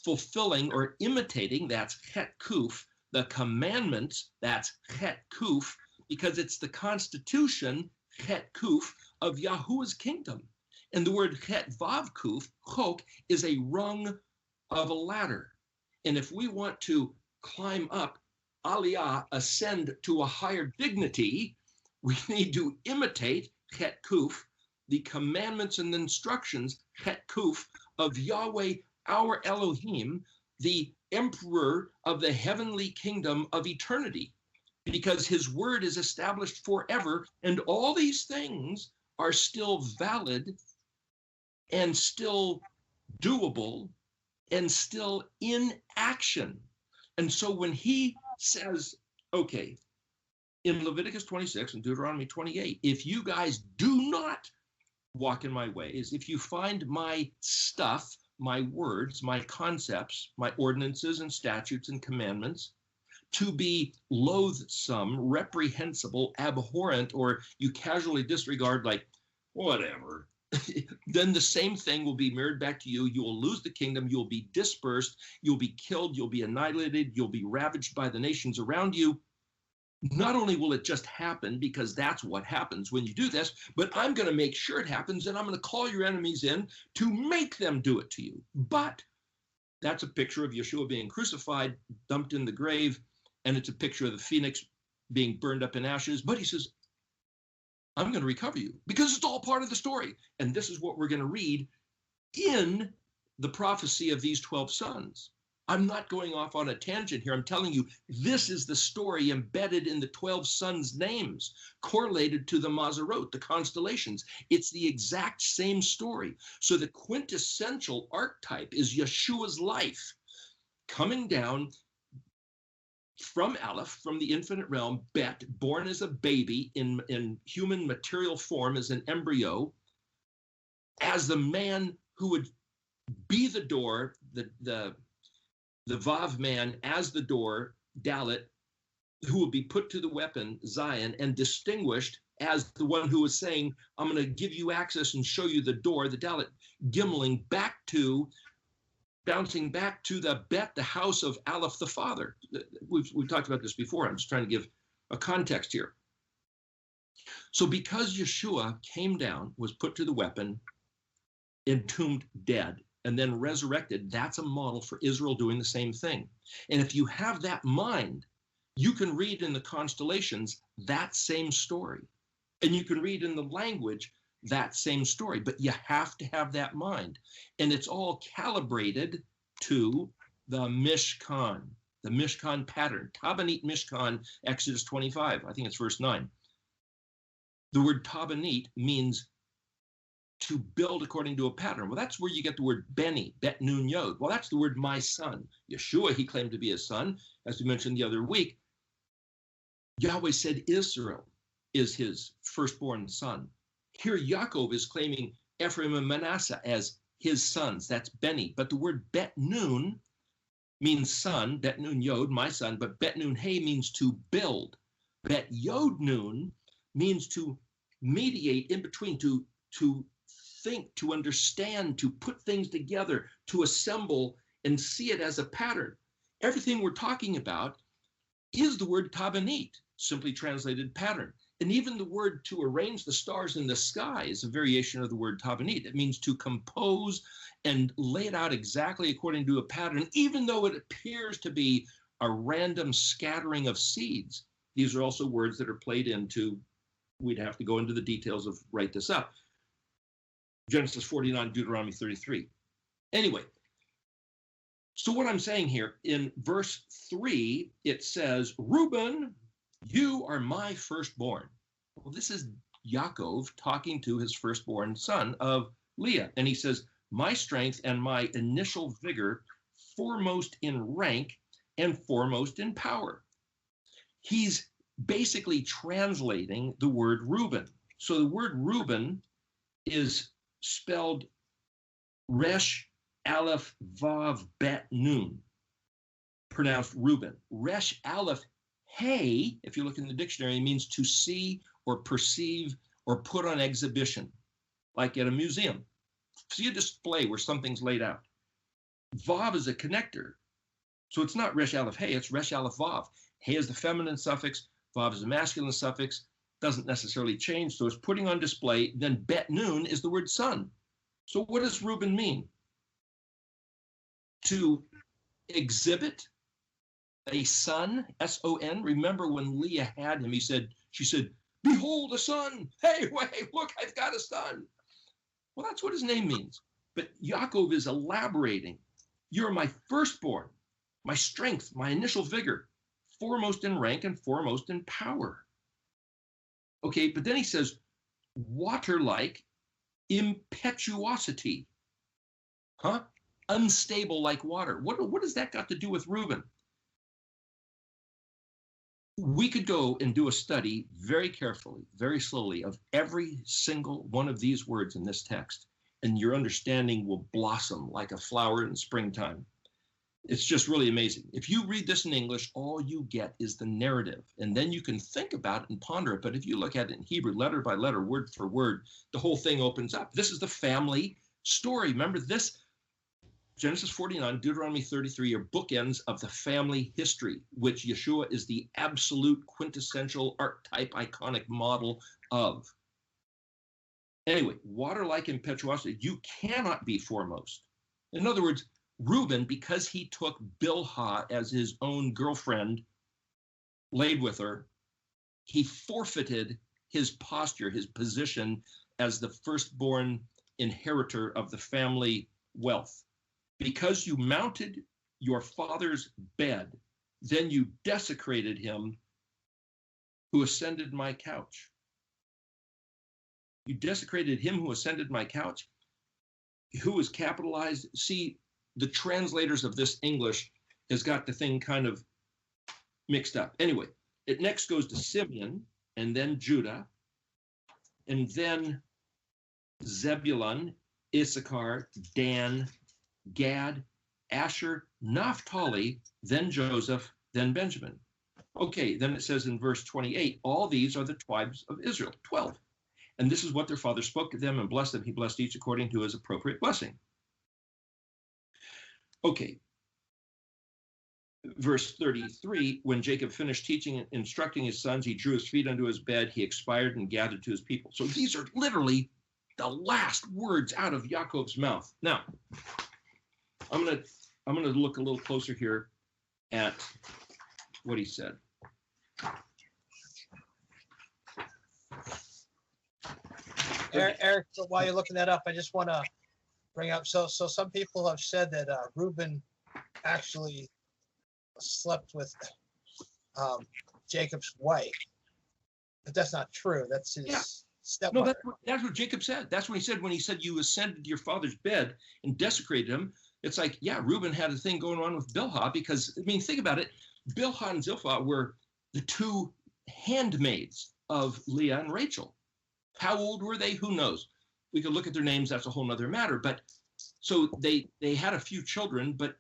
fulfilling or imitating, that's Het Kuf, the commandments, that's Het Kuf, because it's the constitution, Het Kuf, of Yahuwah's kingdom. And the word Het Vav Kuf, Chok, is a rung of a ladder. And if we want to climb up, Aliyah, ascend to a higher dignity, we need to imitate Het Kuf, the commandments and instructions, Het Kuf, of Yahweh, our Elohim, the emperor of the heavenly kingdom of eternity, because his word is established forever, and all these things are still valid and still doable and still in action. And so when he says, okay, in Leviticus 26 and Deuteronomy 28, if you guys do not walk in my ways, if you find my stuff, my words, my concepts, my ordinances and statutes and commandments to be loathsome, reprehensible, abhorrent, or you casually disregard like, whatever, then the same thing will be mirrored back to you. You will lose the kingdom. You'll be dispersed. You'll be killed. You'll be annihilated. You'll be ravaged by the nations around you. Not only will it just happen, because that's what happens when you do this, but I'm going to make sure it happens, and I'm going to call your enemies in to make them do it to you. But That's a picture of Yeshua being crucified, dumped in the grave, and it's a picture of the phoenix being burned up in ashes. But he says, I'm going to recover you because it's all part of the story. And this is what we're going to read in the prophecy of these 12 sons. I'm not going off on a tangent here. I'm telling you, this is the story embedded in the 12 sons' names, correlated to the Mazarot, the constellations. It's the exact same story. So the quintessential archetype is Yeshua's life coming down from Aleph, from the infinite realm, Bet, born as a baby in human material form as an embryo, as the man who would be the door, the Vav man as the door, Dalet, who would be put to the weapon, Zion, and distinguished as the one who was saying, I'm going to give you access and show you the door, the Dalet, gimmeling bouncing back to the Bet, the house of Aleph the father. We've talked about this before. I'm just trying to give a context here. So because Yeshua came down, was put to the weapon, entombed dead, and then resurrected, that's a model for Israel doing the same thing. And if you have that mind, you can read in the constellations that same story. And you can read in the language that same story, but you have to have that mind. And it's all calibrated to the Mishkan pattern. Tabanit Mishkan, Exodus 25, I think it's verse 9. The word Tabanit means to build according to a pattern. Well, that's where you get the word Beni, Bet Nun Yod. Well, that's the word my son. Yeshua, he claimed to be his son. As we mentioned the other week, Yahweh said Israel is his firstborn son. Here, Yaakov is claiming Ephraim and Manasseh as his sons. That's Beni. But the word Bet Nun means son, Bet Nun Yod, my son, but Bet Nun Hey means to build. Bet Yod Nun means to mediate in between, to think, to understand, to put things together, to assemble and see it as a pattern. Everything we're talking about is the word Tabanit, simply translated pattern. And even the word to arrange the stars in the sky is a variation of the word Tabanit. It means to compose and lay it out exactly according to a pattern, even though it appears to be a random scattering of seeds. These are also words that are played into, we'd have to go into the details of write this up. Genesis 49, Deuteronomy 33. Anyway, so what I'm saying here, in verse 3, it says, Reuben, you are my firstborn. Well, this is Yaakov talking to his firstborn son of Leah. And he says, my strength and my initial vigor, foremost in rank and foremost in power. He's basically translating the word Reuben. So the word Reuben is spelled Resh Aleph Vav Bet Nun, pronounced Reuben. Resh Aleph Hey, if you look in the dictionary, means to see or perceive or put on exhibition, like at a museum. See a display where something's laid out. Vav is a connector. So it's not Resh Aleph Hey, it's Resh Aleph Vav. Hey is the feminine suffix, Vav is the masculine suffix, doesn't necessarily change. So it's putting on display. Then Bet Nun is the word son. So what does Reuben mean? To exhibit a son, S-O-N. Remember when Leah had him, she said, behold a son. Hey, wait, look, I've got a son. Well, that's what his name means. But Yaakov is elaborating. You're my firstborn, my strength, my initial vigor, foremost in rank and foremost in power. Okay, but then he says, water-like impetuosity. Huh? Unstable like water. What has that got to do with Reuben? We could go and do a study very carefully, very slowly, of every single one of these words in this text, and your understanding will blossom like a flower in springtime. It's just really amazing. If you read this in English, all you get is the narrative, and then you can think about it and ponder it. But if you look at it in Hebrew, letter by letter, word for word, the whole thing opens up. This is the family story. Remember this? Genesis 49, Deuteronomy 33 are bookends of the family history, which Yeshua is the absolute quintessential archetype, iconic model of. Anyway, water-like impetuosity, you cannot be foremost. In other words, Reuben, because he took Bilhah as his own girlfriend, laid with her, he forfeited his posture, his position as the firstborn inheritor of the family wealth. Because you mounted your father's bed, then you desecrated him who ascended my couch. You desecrated him who ascended my couch. Who was capitalized? See, the translators of this English has got the thing kind of mixed up. Anyway, it next goes to Simeon, and then Judah, and then Zebulun, Issachar, Dan, Gad, Asher, Naphtali, then Joseph, then Benjamin. Okay, then it says in verse 28, all these are the tribes of Israel, 12. And this is what their father spoke to them and blessed them. He blessed each according to his appropriate blessing. Okay. Verse 33, when Jacob finished teaching and instructing his sons, he drew his feet unto his bed, he expired and gathered to his people. So these are literally the last words out of Jacob's mouth. Now, I'm gonna look a little closer here at what he said. Eric, while you're looking that up, I just want to bring up. So some people have said that Reuben actually slept with Jacob's wife, but that's not true. That's his stepmother. No, that's what Jacob said. That's when he said you ascended to your father's bed and desecrated him. It's like, yeah, Reuben had a thing going on with Bilhah because, I mean, think about it. Bilhah and Zilpah were the two handmaids of Leah and Rachel. How old were they? Who knows? We could look at their names. That's a whole nother matter. But so they had a few children, but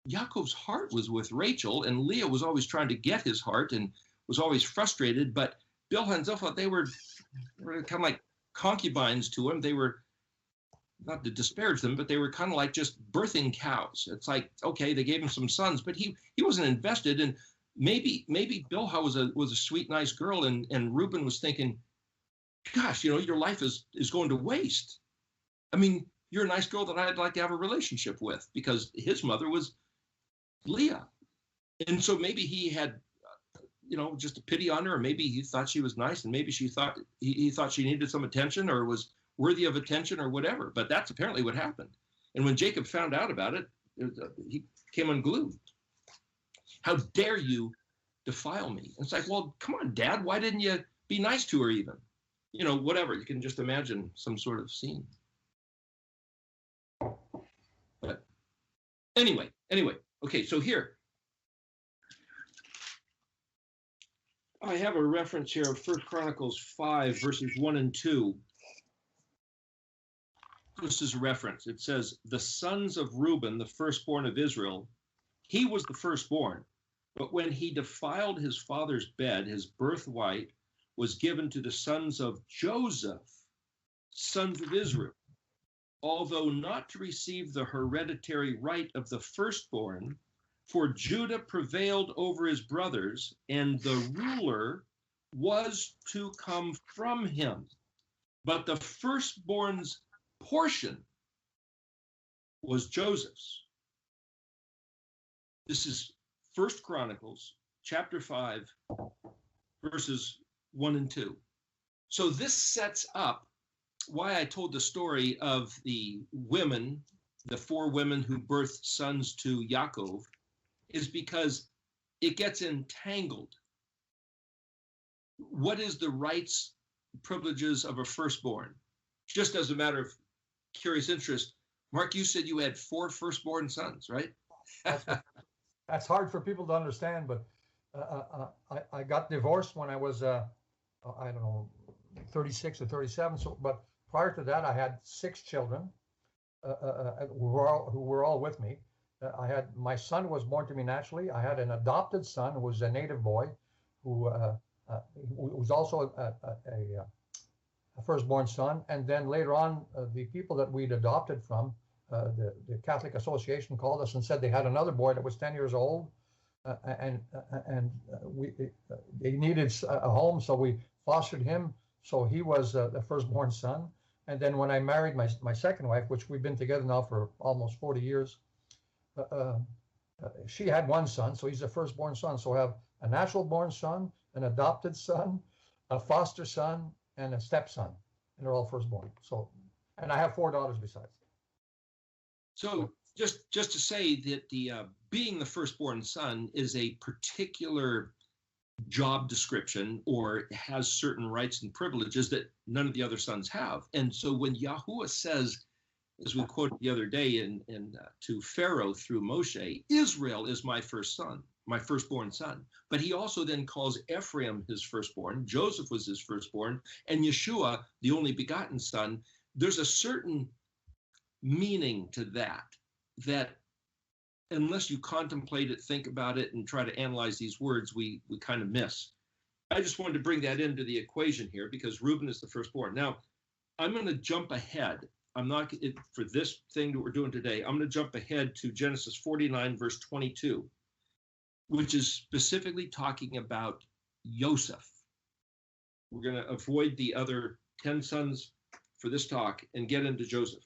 Jacob's heart was with Rachel, and Leah was always trying to get his heart and was always frustrated. But Bilhah and Zilpah, they were kind of like concubines to him. They were, not to disparage them, but they were kind of like just birthing cows. It's like, okay, they gave him some sons, but he wasn't invested. And maybe Bilhah was a sweet, nice girl, and Reuben was thinking, gosh, your life is going to waste. I mean, you're a nice girl that I'd like to have a relationship with, because his mother was Leah. And so maybe he had, just a pity on her, or maybe he thought she was nice, and maybe he thought she needed some attention or was worthy of attention or whatever. But that's apparently what happened. And when Jacob found out about it, he came unglued. How dare you defile me? And it's like, well, come on, Dad, why didn't you be nice to her even? Whatever. You can just imagine some sort of scene. But anyway. Okay, so here I have a reference here of 1 Chronicles 5, verses 1 and 2. This is a reference. It says, the sons of Reuben, the firstborn of Israel, he was the firstborn, but when he defiled his father's bed, his birthright was given to the sons of Joseph, sons of Israel, although not to receive the hereditary right of the firstborn, for Judah prevailed over his brothers, and the ruler was to come from him. But the firstborn's portion was Joseph's. This is 1 Chronicles chapter 5, verses 1 and 2. So this sets up why I told the story of the women, the 4 women who birthed sons to Yaakov, is because it gets entangled. What is the rights, privileges of a firstborn? Just as a matter of curious interest, Mark, you said you had 4 firstborn sons, right? That's hard for people to understand, but I got divorced when I was, 36 or 37. So, but prior to that, I had 6 children who were all with me. My son was born to me naturally. I had an adopted son who was a native boy, who was also a firstborn son. And then later on, the people that we'd adopted from, the Catholic Association called us and said they had another boy that was 10 years old, and they needed a home, so we fostered him. So he was the firstborn son. And then when I married my second wife, which we've been together now for almost 40 years, she had one son, so he's the firstborn son. So I have a natural born son, an adopted son, a foster son, and a stepson, and they're all firstborn. So, and I have 4 daughters besides. So just to say that the being the firstborn son is a particular job description or has certain rights and privileges that none of the other sons have. And so when Yahuwah says, as we quoted the other day to Pharaoh through Moshe, Israel is my first son, my firstborn son. But he also then calls Ephraim his firstborn, Joseph was his firstborn, and Yeshua, the only begotten son. There's a certain meaning to that unless you contemplate it, think about it, and try to analyze these words, we kind of miss. I just wanted to bring that into the equation here because Reuben is the firstborn. Now, I'm going to jump ahead. I'm not, for this thing that we're doing today, I'm going to jump ahead to Genesis 49, verse 22, which is specifically talking about Joseph. We're going to avoid the other 10 sons for this talk and get into Joseph.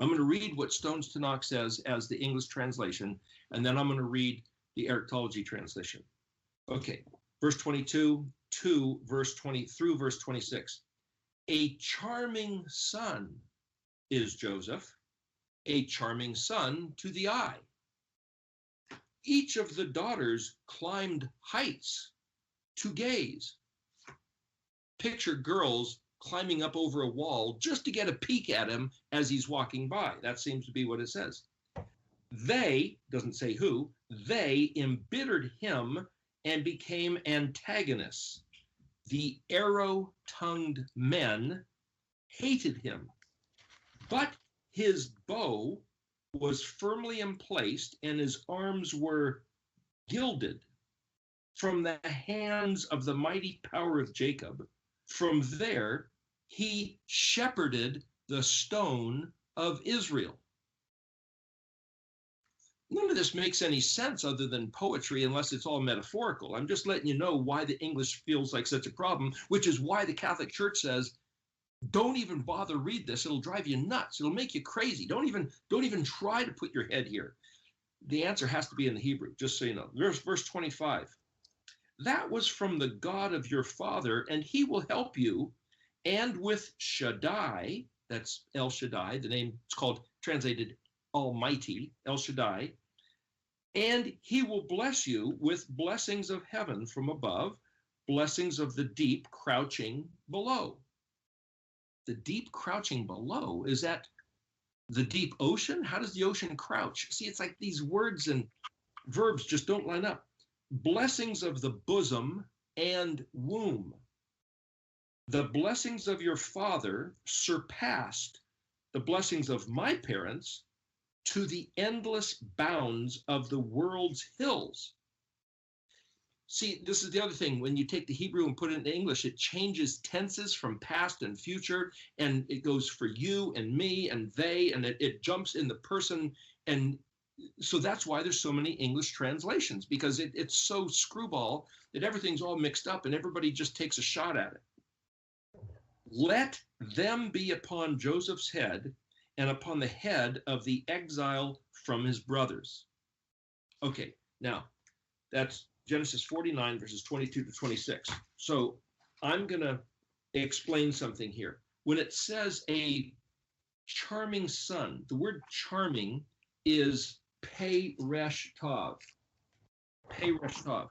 I'm going to read what Stone's Tanakh says as the English translation, and then I'm going to read the Erectology translation. Okay, verse 22 to verse 20 through verse 26. A charming son is Joseph, a charming son to the eye. Each of the daughters climbed heights to gaze. Picture girls climbing up over a wall just to get a peek at him as he's walking by. That seems to be what it says. They, doesn't say who, they embittered him and became antagonists. The arrow-tongued men hated him, but his bow was firmly emplaced and his arms were gilded. From the hands of the mighty power of Jacob, from there he shepherded the stone of Israel. None of this makes any sense other than poetry unless it's all metaphorical. I'm just letting you know why the English feels like such a problem, which is why the Catholic Church says, don't even bother read this. It'll drive you nuts. It'll make you crazy. Don't even try to put your head here. The answer has to be in the Hebrew, just so you know. Verse 25. That was from the God of your father, and he will help you. And with Shaddai, that's El Shaddai, the name it's called, translated Almighty, El Shaddai, and he will bless you with blessings of heaven from above, blessings of the deep crouching below. The deep crouching below, is that the deep ocean? How does the ocean crouch? See, it's like these words and verbs just don't line up. Blessings of the bosom and womb. The blessings of your father surpassed the blessings of my parents to the endless bounds of the world's hills. See, this is the other thing. When you take the Hebrew and put it into English, it changes tenses from past and future, and it goes for you and me and they, and it jumps in the person. And so that's why there's so many English translations, because it's so screwball that everything's all mixed up and everybody just takes a shot at it. Let them be upon Joseph's head and upon the head of the exile from his brothers. Okay, now that's Genesis 49, verses 22 to 26. So I'm going to explain something here. When it says a charming son, the word charming is Peresh Tav. Peresh Tav.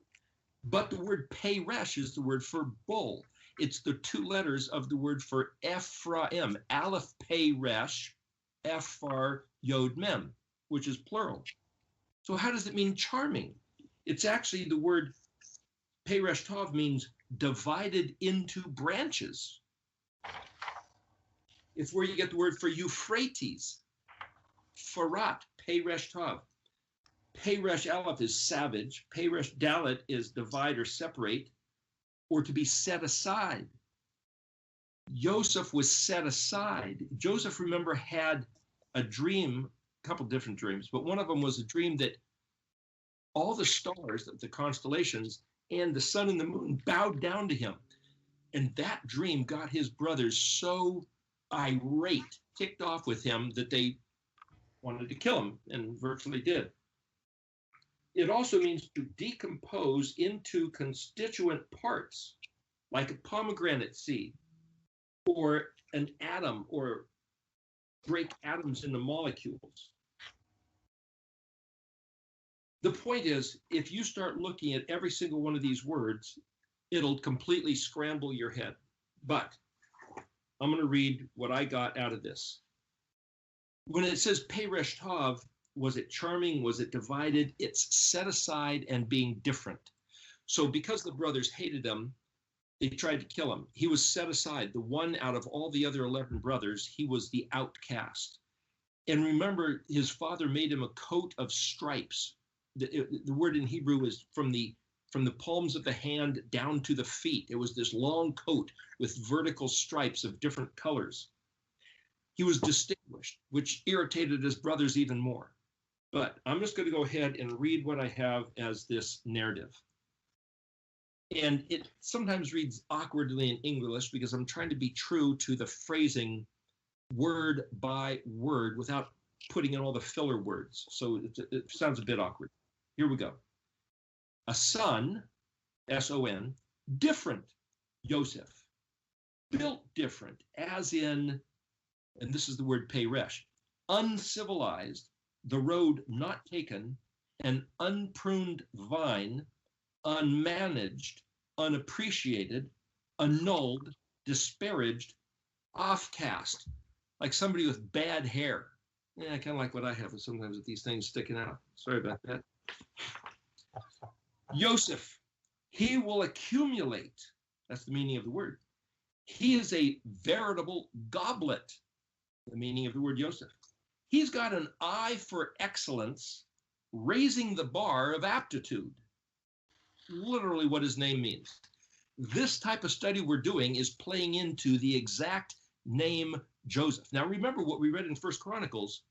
But the word Peresh is the word for bull. It's the 2 letters of the word for Ephraim, Aleph Peresh, Ephar Yod Mem, which is plural. So how does it mean charming? It's actually the word Peresh Tav means divided into branches. It's where you get the word for Euphrates. Farat, Peresh Tav. Peresh Aleph is savage. Peresh Dalet is divide or separate, or to be set aside. Joseph was set aside. Joseph, remember, had a dream, a couple different dreams, but one of them was a dream that all the stars, the constellations, and the sun and the moon bowed down to him. And that dream got his brothers so irate, ticked off with him, that they wanted to kill him and virtually did. It also means to decompose into constituent parts, like a pomegranate seed or an atom, or break atoms into molecules. The point is, if you start looking at every single one of these words, it'll completely scramble your head. But I'm going to read what I got out of this. When it says Peresh Tav, was it charming? Was it divided? It's set aside and being different. So because the brothers hated him, they tried to kill him. He was set aside. The one out of all the other 11 brothers, he was the outcast. And remember, his father made him a coat of stripes. The word in Hebrew is from the palms of the hand down to the feet. It was this long coat with vertical stripes of different colors. He was distinguished, which irritated his brothers even more. But I'm just going to go ahead and read what I have as this narrative. And it sometimes reads awkwardly in English because I'm trying to be true to the phrasing word by word without putting in all the filler words. So it sounds a bit awkward. Here we go. A son, S-O-N, different, Joseph, built different, as in, and this is the word Peresh, uncivilized, the road not taken, an unpruned vine, unmanaged, unappreciated, annulled, disparaged, offcast, like somebody with bad hair. Yeah, kind of like what I have sometimes with these things sticking out. Sorry about that. Joseph, he will accumulate. That's the meaning of the word. He is a veritable goblet, the meaning of the word Joseph. He's got an eye for excellence, raising the bar of aptitude. Literally what his name means. This type of study we're doing is playing into the exact name Joseph. Now remember what we read in 1 Chronicles.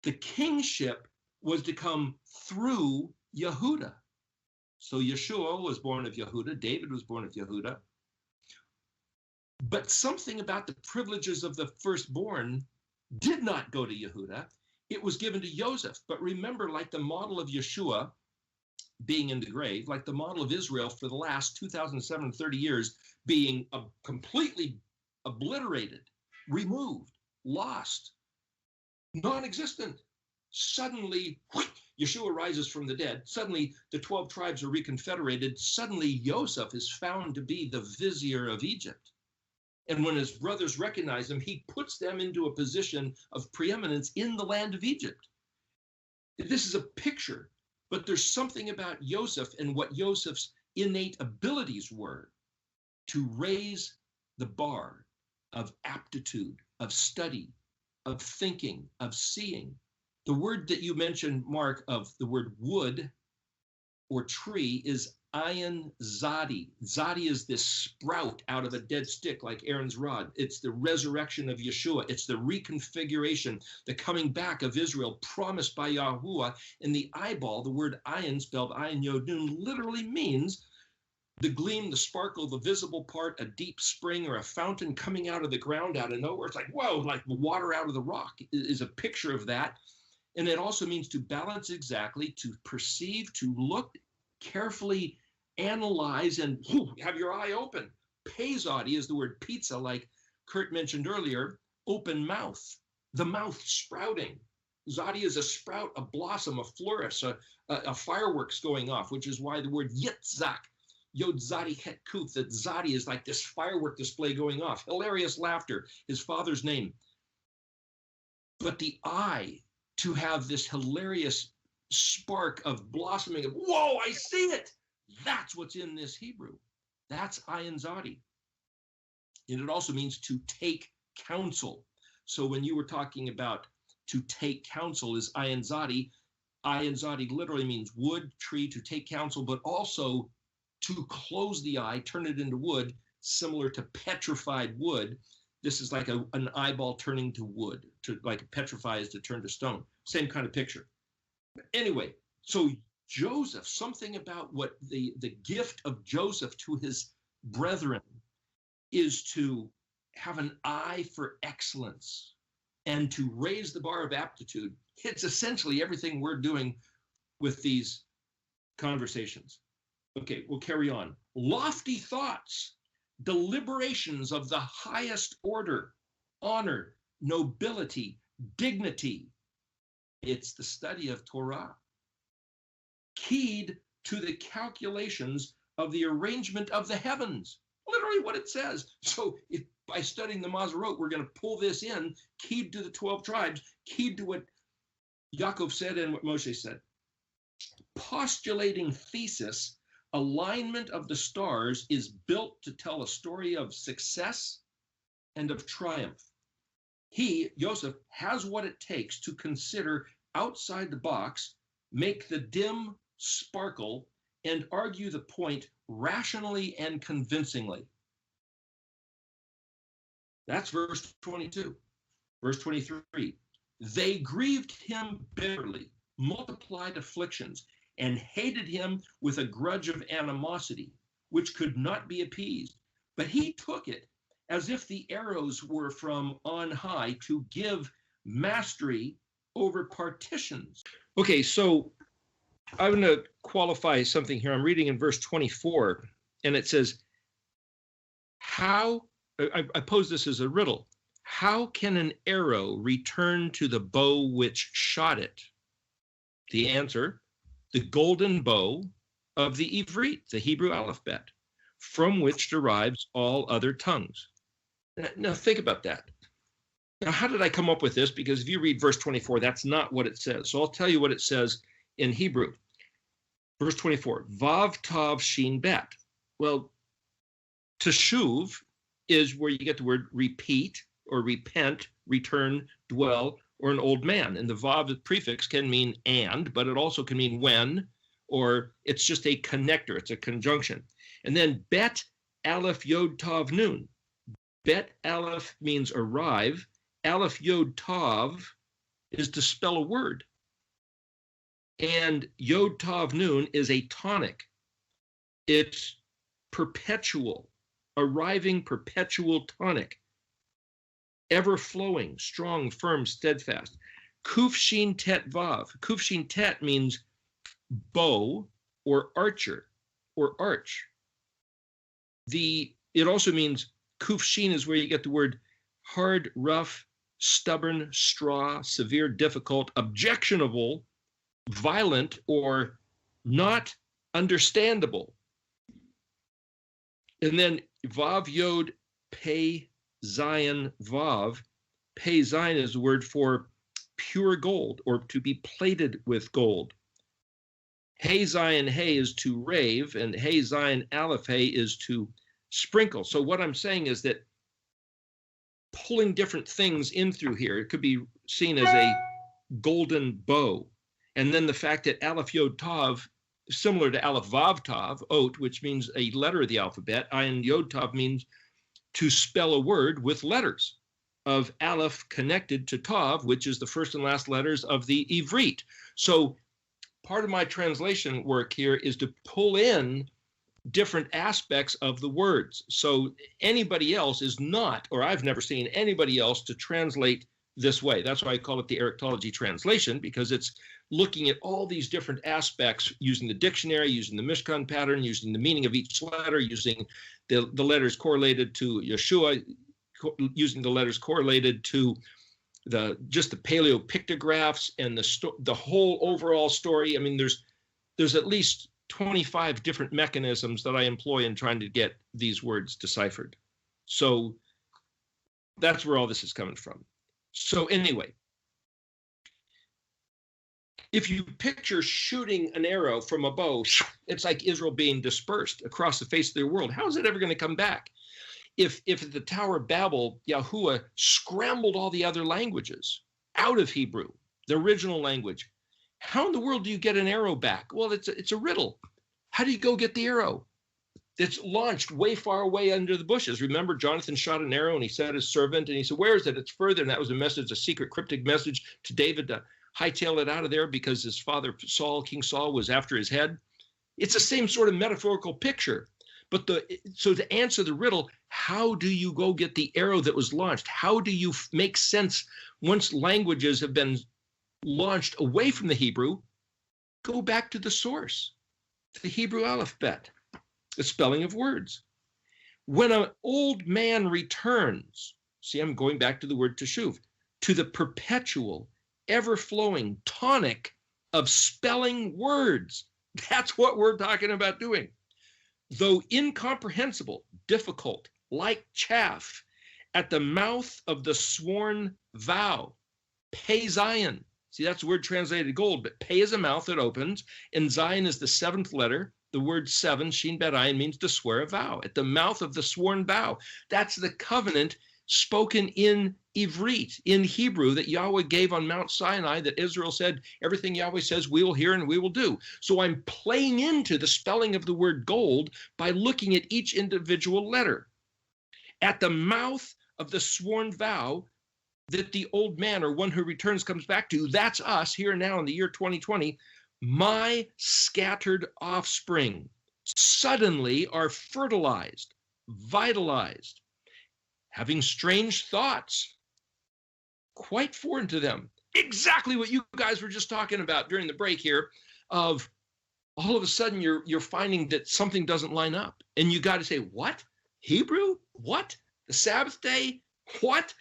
The kingship was to come through Yehuda. So Yeshua was born of Yehuda. David was born of Yehuda. But something about the privileges of the firstborn did not go to Yehuda. It was given to Joseph. But remember, like the model of Yeshua being in the grave, like the model of Israel for the last 2,730 years being completely obliterated, removed, lost, non-existent. Suddenly, Yeshua rises from the dead. Suddenly, the 12 tribes are reconfederated. Suddenly, Joseph is found to be the vizier of Egypt. And when his brothers recognize him, he puts them into a position of preeminence in the land of Egypt. This is a picture, but there's something about Joseph and what Joseph's innate abilities were to raise the bar of aptitude, of study, of thinking, of seeing. The word that you mentioned, Mark, of the word wood or tree is ayin zadi. Zadi is this sprout out of a dead stick like Aaron's rod. It's the resurrection of Yeshua. It's the reconfiguration, the coming back of Israel promised by Yahuwah. And the eyeball, the word ayin, spelled ayin yod nun, literally means the gleam, the sparkle, the visible part, a deep spring or a fountain coming out of the ground out of nowhere. It's like, whoa, like water out of the rock is a picture of that. And it also means to balance exactly, to perceive, to look carefully, analyze, and have your eye open. Pezadi is the word pizza, like Kurt mentioned earlier, open mouth, the mouth sprouting. Zadi is a sprout, a blossom, a flourish, a fireworks going off, which is why the word yitzak, Yod Zadi Het Kuf, that Zadi is like this firework display going off. Hilarious laughter, his father's name. But the eye, to have this hilarious spark of blossoming of, whoa, I see it. That's what's in this Hebrew. That's ayin zadi. And it also means to take counsel. So when you were talking about to take counsel is ayin zadi. Ayin zadi literally means wood, tree, to take counsel, but also to close the eye, turn it into wood, similar to petrified wood. This is like an eyeball turning to wood, like petrify is to turn to stone. Same kind of picture. Anyway, so Joseph, something about what the gift of Joseph to his brethren is to have an eye for excellence and to raise the bar of aptitude. It's essentially everything we're doing with these conversations. Okay, we'll carry on. Lofty thoughts, deliberations of the highest order, honor, nobility, dignity. It's the study of Torah. Keyed to the calculations of the arrangement of the heavens. Literally what it says. So if by studying the Mazarot, we're going to pull this in, keyed to the 12 tribes, keyed to what Yaakov said and what Moshe said. Postulating thesis, alignment of the stars is built to tell a story of success and of triumph. He, Yosef, has what it takes to consider outside the box, make the dim sparkle, and argue the point rationally and convincingly. That's verse 22. Verse 23. They grieved him bitterly, multiplied afflictions, and hated him with a grudge of animosity, which could not be appeased. But he took it as if the arrows were from on high to give mastery over partitions. Okay, so I'm going to qualify something here. I'm reading in verse 24, and it says, I pose this as a riddle. How can an arrow return to the bow which shot it? The answer, the golden bow of the Ivrit, the Hebrew alphabet, from which derives all other tongues. Now think about that. Now, how did I come up with this? Because if you read verse 24, that's not what it says. So I'll tell you what it says in Hebrew. Verse 24, Vav Tav Shin Bet. Well, teshuv is where you get the word repeat or repent, return, dwell, or an old man. And the Vav prefix can mean and, but it also can mean when, or it's just a connector. It's a conjunction. And then Bet Aleph Yod Tav Nun. Bet Aleph means arrive. Aleph Yod Tav is to spell a word. And Yod Tav Nun is a tonic. It's perpetual, arriving perpetual tonic. Ever flowing, strong, firm, steadfast. Kuf Shin Tet Vav. Kuf Shin Tet means bow or archer or arch. It also means Kuf Shin is where you get the word hard, rough, stubborn, straw, severe, difficult, objectionable, violent, or not understandable. And then Vav Yod Pei Zion Vav. Pei Zion is a word for pure gold or to be plated with gold. Hey Zion Hey is to rave, and Hey Zion Aleph Hey is to sprinkle. So what I'm saying is that pulling different things in through here, it could be seen as a golden bow. And then the fact that Aleph Yod Tav, similar to Aleph Vav Tav, Ot, which means a letter of the alphabet, Ayin Yod Tav means to spell a word with letters of Aleph connected to Tav, which is the first and last letters of the Ivrit. So part of my translation work here is to pull in different aspects of the words. So anybody else is not, or I've never seen anybody else to translate this way. That's why I call it the Erectology translation, because it's looking at all these different aspects using the dictionary, using the Mishkan pattern, using the meaning of each letter, using the letters correlated to Yeshua, using the letters correlated to just the paleopictographs and the whole overall story. I mean, there's at least 25 different mechanisms that I employ in trying to get these words deciphered. So that's where all this is coming from. So anyway, if you picture shooting an arrow from a bow, it's like Israel being dispersed across the face of the world. How is it ever going to come back? If at the Tower of Babel, Yahuwah scrambled all the other languages out of Hebrew, the original language, how in the world do you get an arrow back? Well, it's a riddle. How do you go get the arrow? It's launched way far away under the bushes. Remember, Jonathan shot an arrow and he sent his servant and he said, where is it? It's further. And that was a message, a secret cryptic message to David to hightail it out of there because his father, Saul, King Saul, was after his head. It's the same sort of metaphorical picture. But so to answer the riddle, how do you go get the arrow that was launched? How do you make sense once languages have been launched away from the Hebrew? Go back to the source, the Hebrew alphabet, the spelling of words. When an old man returns, see, I'm going back to the word teshuv, to the perpetual, ever-flowing tonic of spelling words. That's what we're talking about doing. Though incomprehensible, difficult, like chaff, at the mouth of the sworn vow, pay Zion. See, that's the word translated gold, but pay is a mouth that opens, and Zion is the seventh letter. The word seven, Shin Bet Ayin, means to swear a vow. At the mouth of the sworn vow. That's the covenant spoken in Ivrit, in Hebrew, that Yahweh gave on Mount Sinai, that Israel said, everything Yahweh says we will hear and we will do. So I'm playing into the spelling of the word gold by looking at each individual letter. At the mouth of the sworn vow that the old man or one who returns comes back to, that's us here now in the year 2020, my scattered offspring suddenly are fertilized, vitalized, having strange thoughts, quite foreign to them. Exactly what you guys were just talking about during the break here, of all of a sudden you're finding that something doesn't line up. And you got to say, what? Hebrew? What? The Sabbath day? What?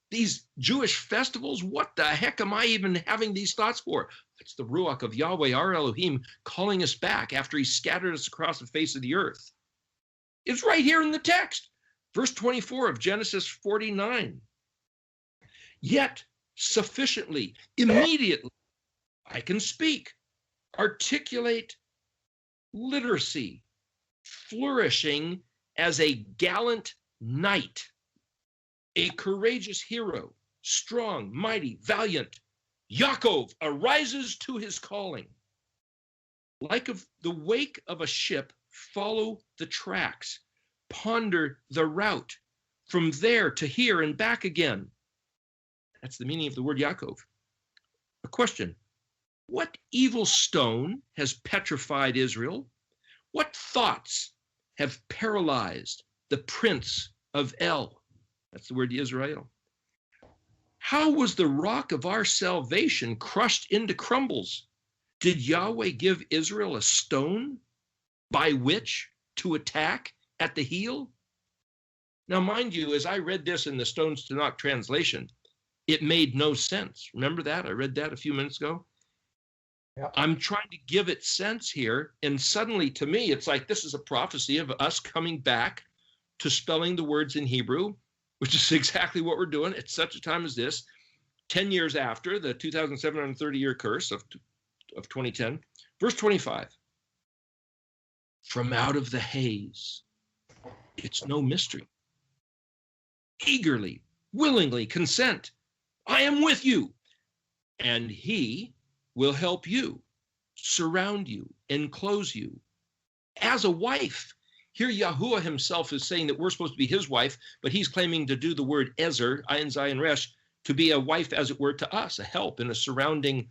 These Jewish festivals? What the heck am I even having these thoughts for? It's the Ruach of Yahweh, our Elohim, calling us back after he scattered us across the face of the earth. It's right here in the text. Verse 24 of Genesis 49. Yet sufficiently, immediately, I can speak, articulate literacy, flourishing as a gallant knight, a courageous hero, strong, mighty, valiant. Yaakov arises to his calling. Like of the wake of a ship, follow the tracks, ponder the route, from there to here and back again. That's the meaning of the word Yaakov. A question: what evil stone has petrified Israel? What thoughts have paralyzed the prince of El? That's the word Israel. How was the rock of our salvation crushed into crumbles? Did Yahweh give Israel a stone by which to attack at the heel? Now, mind you, as I read this in the Stones to Knock translation, it made no sense. Remember that? I read that a few minutes ago. Yep. I'm trying to give it sense here, and suddenly to me, it's like this is a prophecy of us coming back to spelling the words in Hebrew, which is exactly what we're doing at such a time as this, 10 years after the 2,730-year curse of 2010. Verse 25. From out of the haze, it's no mystery. Eagerly, willingly consent. I am with you, and he will help you, surround you, enclose you. As a wife, here Yahuwah himself is saying that we're supposed to be his wife, but he's claiming to do the word Ezer, Ayin Zayin Resh, to be a wife, as it were, to us, a help and a surrounding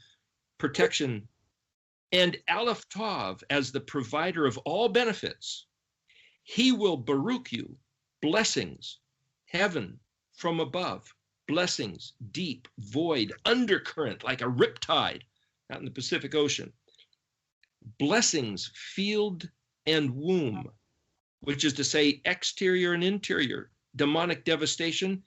protection. And Aleph Tav, as the provider of all benefits, he will baruch you, blessings, heaven from above, blessings, deep, void, undercurrent, like a riptide out in the Pacific Ocean. Blessings, field and womb, which is to say exterior and interior, demonic devastation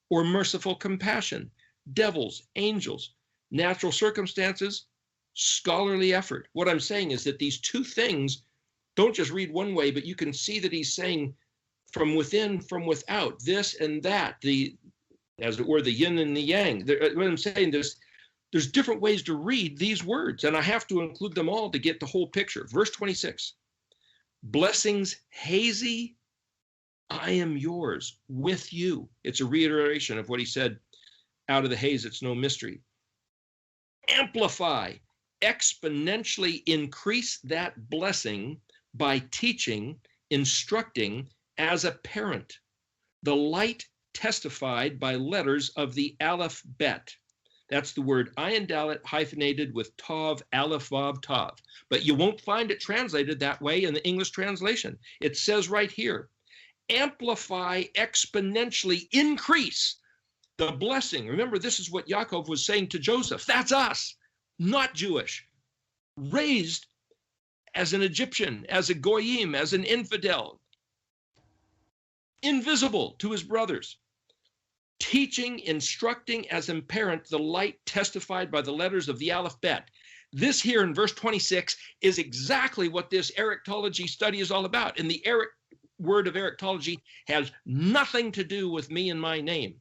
or merciful compassion, devils, angels, natural circumstances, scholarly effort. What I'm saying is that these two things don't just read one way, but you can see that he's saying from within, from without, this and that, as it were, the yin and the yang. What I'm saying is there's different ways to read these words, and I have to include them all to get the whole picture. Verse 26, blessings hazy, I am yours, with you. It's a reiteration of what he said, out of the haze, it's no mystery. Amplify, exponentially increase that blessing by teaching, instructing as a parent. The light testified by letters of the Aleph Bet. That's the word ayin dalet hyphenated with tav, aleph, vav, tav. But you won't find it translated that way in the English translation. It says right here, amplify, exponentially increase the blessing. Remember, this is what Yaakov was saying to Joseph. That's us, not Jewish, raised as an Egyptian, as a goyim, as an infidel, invisible to his brothers, teaching, instructing as a parent the light testified by the letters of the alphabet. This here in verse 26 is exactly what this Erictology study is all about. And the word of Erictology has nothing to do with me and my name.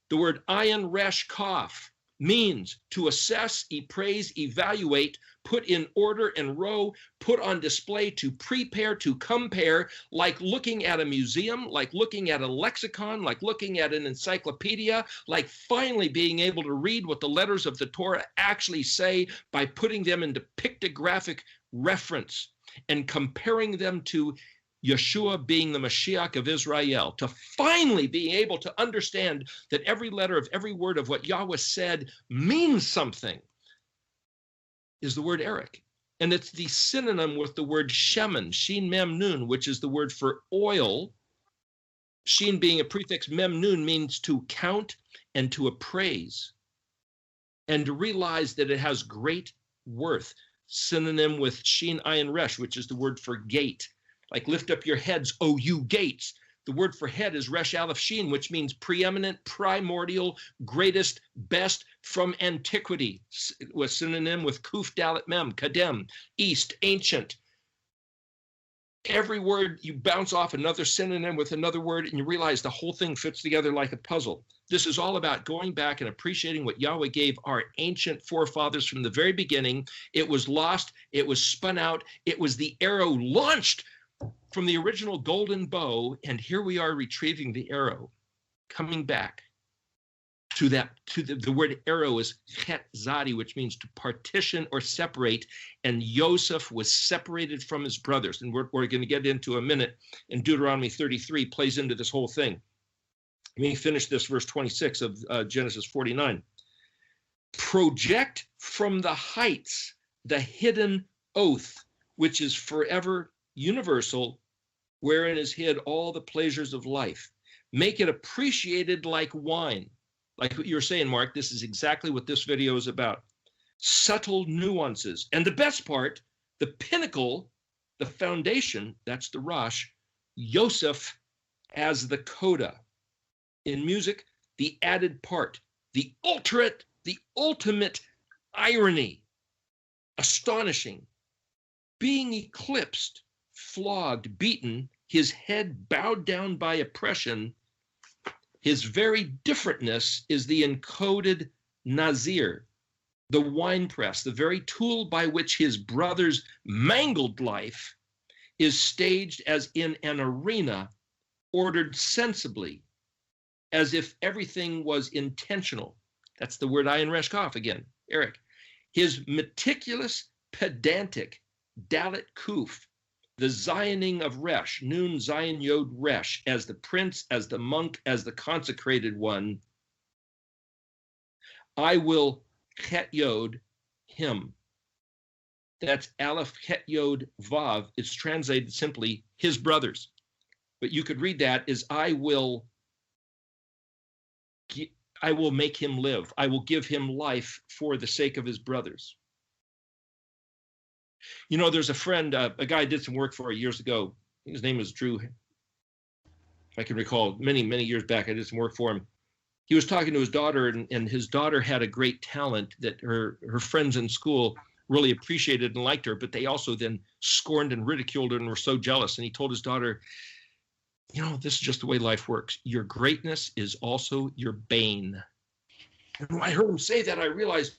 The word ayin resh kaf means to assess, appraise, evaluate, put in order and row, put on display, to prepare, to compare, like looking at a museum, like looking at a lexicon, like looking at an encyclopedia, like finally being able to read what the letters of the Torah actually say by putting them into pictographic reference and comparing them to Yeshua being the Mashiach of Israel, to finally being able to understand that every letter of every word of what Yahweh said means something, is the word Eric. And it's the synonym with the word shemen, shin mem nun, which is the word for oil. Shin being a prefix, mem nun means to count and to appraise and to realize that it has great worth. Synonym with shin ayin resh, which is the word for gate. Like lift up your heads, O you gates. The word for head is resh aleph shin, which means preeminent, primordial, greatest, best from antiquity. It was synonym with kuf dalet mem, kadem, east, ancient. Every word you bounce off another synonym with another word, and you realize the whole thing fits together like a puzzle. This is all about going back and appreciating what Yahweh gave our ancient forefathers from the very beginning. It was lost. It was spun out. It was the arrow launched from the original golden bow, and here we are retrieving the arrow, coming back to that. The word arrow is chet zadi, which means to partition or separate. And Yosef was separated from his brothers, and we're going to get into a minute. And Deuteronomy 33 plays into this whole thing. Let me finish this verse 26 of Genesis 49. Project from the heights the hidden oath, which is forever universal, wherein is hid all the pleasures of life. Make it appreciated like wine. Like what you're saying, Mark, this is exactly what this video is about. Subtle nuances. And the best part, the pinnacle, the foundation, that's the Rosh, Yosef as the coda. In music, the added part, the ultimate irony, astonishing, being eclipsed, flogged, beaten, his head bowed down by oppression. His very differentness is the encoded Nazir, the winepress, the very tool by which his brother's mangled life is staged as in an arena, ordered sensibly, as if everything was intentional. That's the word ayin resh kaf again, Eric. His meticulous, pedantic, dalet kuf, the Zioning of Resh, Nun Zion Yod Resh, as the prince, as the monk, as the consecrated one. I will chet yod him. That's Aleph chet yod vav. It's translated simply his brothers. But you could read that as I will make him live. I will give him life for the sake of his brothers. You know, there's a friend, a guy I did some work for years ago. His name was Drew. If I can recall, many, many years back, I did some work for him. He was talking to his daughter, and his daughter had a great talent that her friends in school really appreciated and liked her, but they also then scorned and ridiculed her and were so jealous. And he told his daughter, you know, this is just the way life works. Your greatness is also your bane. And when I heard him say that, I realized,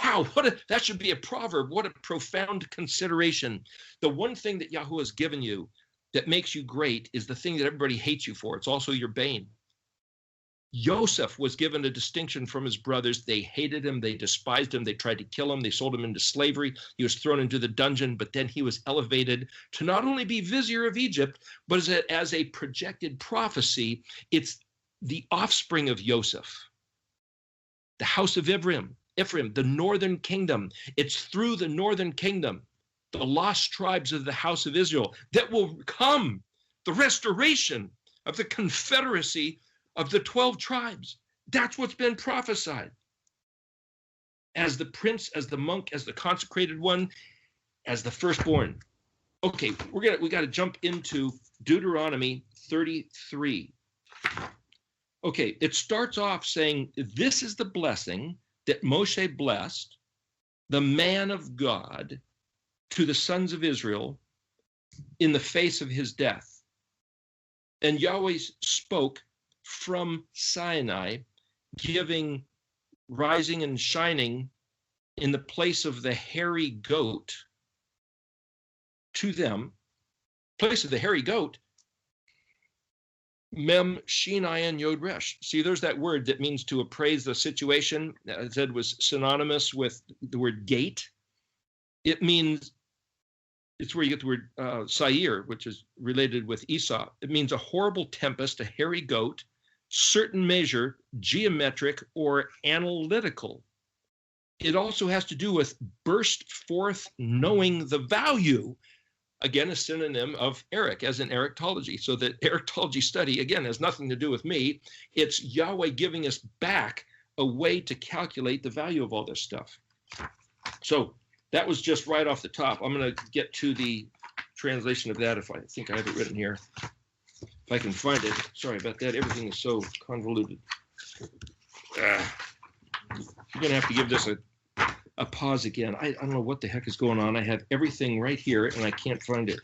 wow, that should be a proverb. What a profound consideration. The one thing that Yahweh has given you that makes you great is the thing that everybody hates you for. It's also your bane. Yosef was given a distinction from his brothers. They hated him. They despised him. They tried to kill him. They sold him into slavery. He was thrown into the dungeon, but then he was elevated to not only be vizier of Egypt, but as a projected prophecy. It's the offspring of Yosef the house of Ephraim, the northern kingdom. It's through the northern kingdom, the lost tribes of the house of Israel, that will come the restoration of the confederacy of the 12 tribes. That's what's been prophesied. As the prince, as the monk, as the consecrated one, as the firstborn. Okay, we got to jump into Deuteronomy 33. Okay, it starts off saying, this is the blessing that Moshe blessed, the man of God, to the sons of Israel in the face of his death. And Yahweh spoke from Sinai, giving rising and shining in the place of the hairy goat to them. Place of the hairy goat, Mem, Shin, Ayin, Yod, Resh. See, there's that word that means to appraise the situation. I said was synonymous with the word gate. It means, it's where you get the word Sair, which is related with Esau. It means a horrible tempest, a hairy goat, certain measure, geometric or analytical. It also has to do with burst forth knowing the value. Again, a synonym of Eric, as in Erictology. So the Erictology study, again, has nothing to do with me. It's Yahweh giving us back a way to calculate the value of all this stuff. So that was just right off the top. I'm going to get to the translation of that if I think I have it written here. If I can find it. Sorry about that. Everything is so convoluted. You're going to have to give this a pause again. I don't know what the heck is going on. I have everything right here and I can't find it.